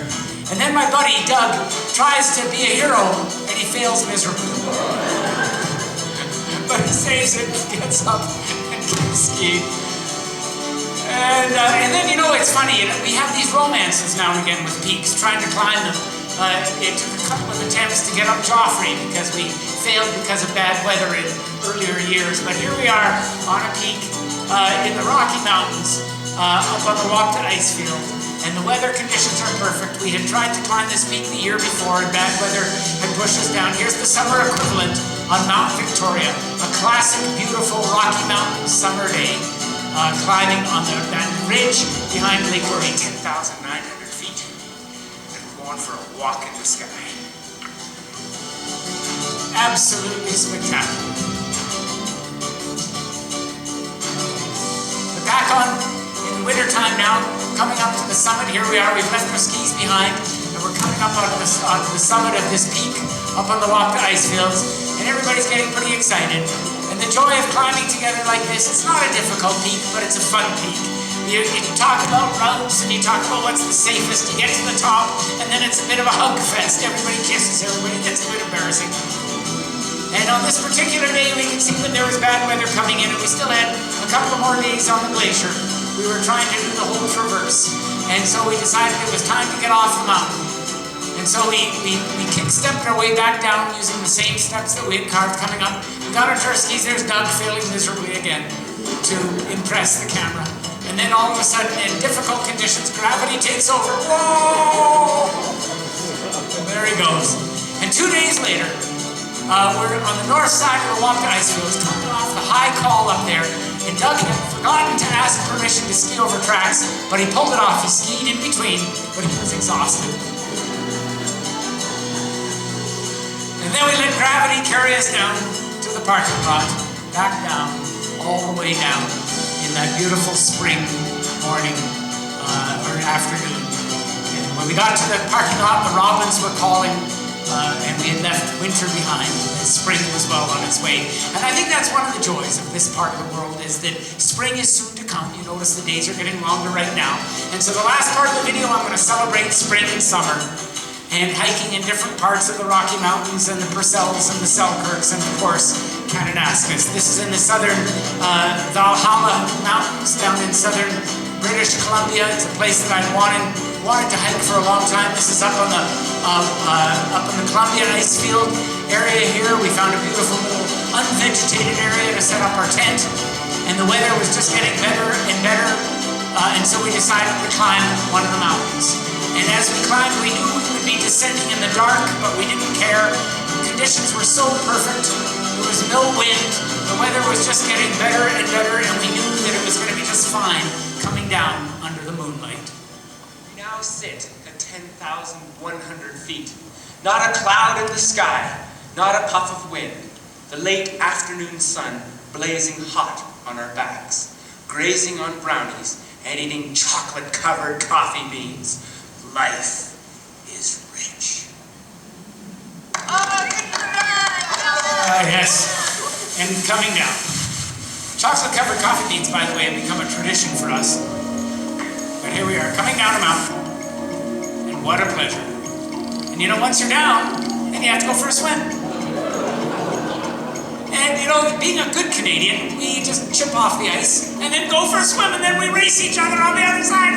And then my buddy, Doug, tries to be a hero, and he fails miserably. But he saves it, gets up, and keeps skiing. And then, you know, it's funny, we have these romances now and again with peaks, trying to climb them. it took a couple of attempts to get up Joffrey because we failed because of bad weather in earlier years. But here we are on a peak in the Rocky Mountains, up on the walk to Icefield. And the weather conditions are perfect. We had tried to climb this peak the year before and bad weather had pushed us down. Here's the summer equivalent on Mount Victoria, a classic, beautiful Rocky Mountain summer day, climbing on that ridge behind Lake Erie, 10,900 feet, and going for a walk in the sky. Absolutely spectacular. But back on in wintertime now, coming up to the summit. Here we are, we've left our skis behind, and we're coming up onto the summit of this peak, up on the walk to Icefields, and everybody's getting pretty excited. And the joy of climbing together like this, it's not a difficult peak, but it's a fun peak. You talk about routes, and you talk about what's the safest. You get to the top, and then it's a bit of a hug fest. Everybody kisses everybody, that's a bit embarrassing. And on this particular day, we could see that there was bad weather coming in, and we still had a couple of more days on the glacier. We were trying to do the whole traverse, and so we decided it was time to get off the mountain. And so we kick-stepped our way back down using the same steps that we had carved coming up. We got onto our skis. There's Doug failing miserably again to impress the camera. And then all of a sudden, in difficult conditions, gravity takes over. Whoa! There he goes. And 2 days later, we're on the north side of the walk to Icefields, coming off the high call up there. And Doug had forgotten to ask permission to ski over tracks, but he pulled it off. He skied in between, but he was exhausted. And then we let gravity carry us down to the parking lot, back down, all the way down in that beautiful spring morning or afternoon. And when we got to the parking lot, the robins were calling. And we had left winter behind, and spring was well on its way. And I think that's one of the joys of this part of the world, is that spring is soon to come. You notice the days are getting longer right now. And so the last part of the video, I'm going to celebrate spring and summer, and hiking in different parts of the Rocky Mountains, and the Purcells and the Selkirks, and of course, Kananaskis. This is in the southern Valhalla Mountains, down in southern British Columbia. It's a place that I've wanted to hike for a long time. This is up on the Columbia Icefield area here. We found a beautiful little unvegetated area to set up our tent, and the weather was just getting better and better, and so we decided to climb one of the mountains. And as we climbed, we knew we would be descending in the dark, but we didn't care. The conditions were so perfect. There was no wind. The weather was just getting better and better, and we knew that it was going to be just fine coming down under the moonlight. We now sit at 10,100 feet. Not a cloud in the sky, not a puff of wind. The late afternoon sun blazing hot on our backs, grazing on brownies and eating chocolate-covered coffee beans. Life is rich. Yes, and coming down. Chocolate-covered coffee beans, by the way, have become a tradition for us. But here we are, coming down a mountain. And what a pleasure. And you know, once you're down, then you have to go for a swim. And you know, being a good Canadian, we just chip off the ice, and then go for a swim, and then we race each other on the other side.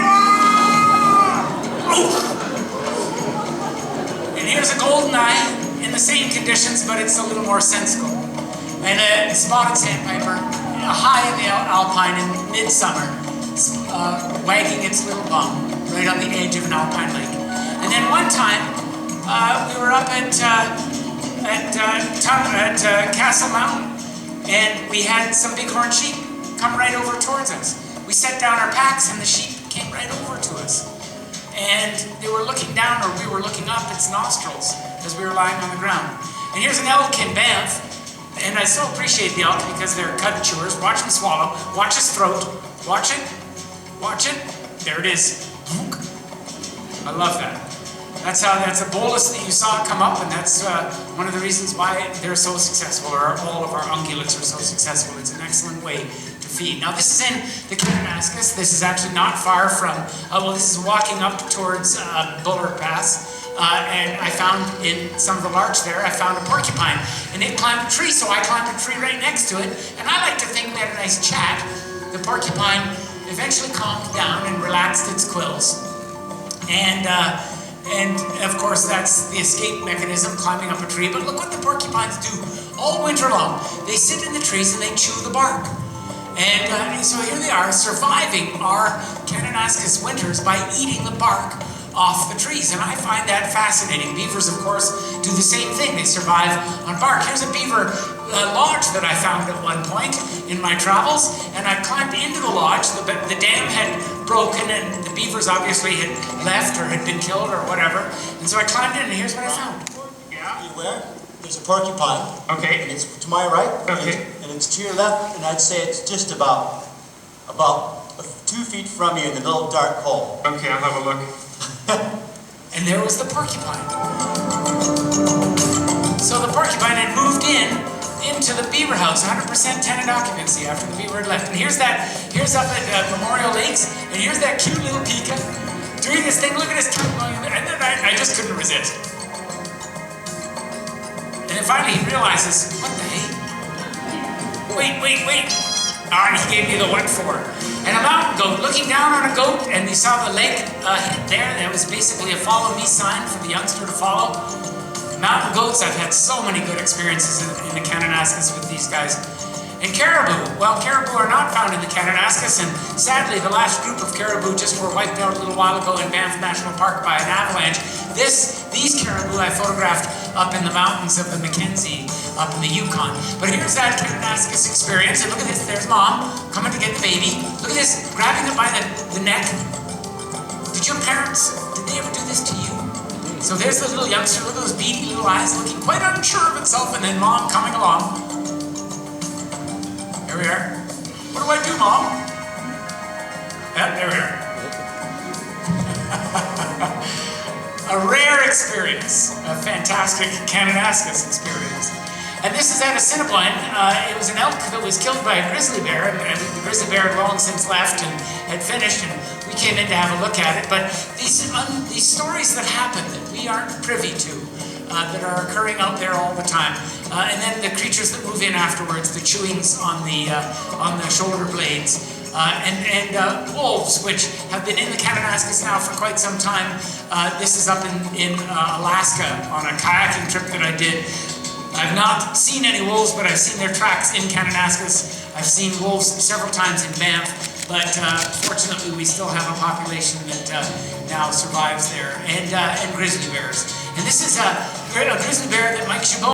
And here's a golden eye in the same conditions, but it's a little more sensible. And a spotted sandpiper, high in the alpine in midsummer, wagging its little bum right on the edge of an alpine lake. And then one time, we were up at Castle Mountain, and we had some bighorn sheep come right over towards us. We set down our packs, and the sheep came right over to us. And they were looking down, or we were looking up its nostrils as we were lying on the ground. And here's an elk in Banff, and I so appreciate the elk because they're cud chewers. Watch him swallow. Watch his throat. Watch it. Watch it. There it is. I love that. That's a bolus that you saw come up, and that's one of the reasons why they're so successful, or all of our ungulates are so successful. It's an excellent way to feed. Now this is in the Kananaskis. This is actually not far from, this is walking up towards Buller Pass. And I found in some of the larch there, I found a porcupine. And it climbed a tree, so I climbed a tree right next to it. And I like to think we had a nice chat. The porcupine eventually calmed down and relaxed its quills. And And of course, that's the escape mechanism, climbing up a tree. But look what the porcupines do all winter long. They sit in the trees and they chew the bark. And so here they are, surviving our Kananaskis winters by eating the bark off the trees. And I find that fascinating. Beavers, of course, do the same thing. They survive on bark. Here's a beaver lodge that I found at one point in my travels, and I climbed into the lodge. The dam had broken, and the beavers obviously had left or had been killed or whatever. And so I climbed in, and here's what I found. Yeah. Beware. There's a porcupine. Okay. And it's to my right. Okay. And it's to your left, and I'd say it's just about 2 feet from you in the little dark hole. Okay, I'll have a look. And there was the porcupine. So the porcupine had moved into the beaver house, 100% tenant occupancy after the beaver had left. And here's up at Memorial Lakes, and here's that cute little pika doing this thing. Look at his tongue going in there. And then I just couldn't resist. And then finally he realizes, what the hey? Wait. And he gave me the what for. And a mountain goat, looking down on a goat, and he saw the leg there. That was basically a follow me sign for the youngster to follow. Mountain goats, I've had so many good experiences in the Kananaskis with these guys. And caribou, well, caribou are not found in the Kananaskis, and sadly the last group of caribou just were wiped out a little while ago in Banff National Park by an avalanche. These caribou I photographed up in the mountains of the Mackenzie, up in the Yukon. But here's that Kananaskis experience, and look at this, there's Mom coming to get the baby. Look at this, grabbing it by the neck. Did your parents, did they ever do this to you? So there's the little youngster, look at those beady little eyes, looking quite unsure of itself, and then Mom coming along. Here we are. What do I do, Mom? Yeah, there we are. A rare experience, a fantastic Kananaskis experience. And this is at Assiniboine. It was an elk that was killed by a grizzly bear, and the grizzly bear had long since left and had finished, and we came in to have a look at it. But these stories that happen that we aren't privy to, that are occurring out there all the time. And then the creatures that move in afterwards, the chewings on the shoulder blades. And wolves, which have been in the Kananaskis now for quite some time. This is up in Alaska on a kayaking trip that I did. I've not seen any wolves, but I've seen their tracks in Kananaskis. I've seen wolves several times in Banff, but fortunately we still have a population that now survives there, and grizzly bears. And this is a grizzly bear that Mike Chabot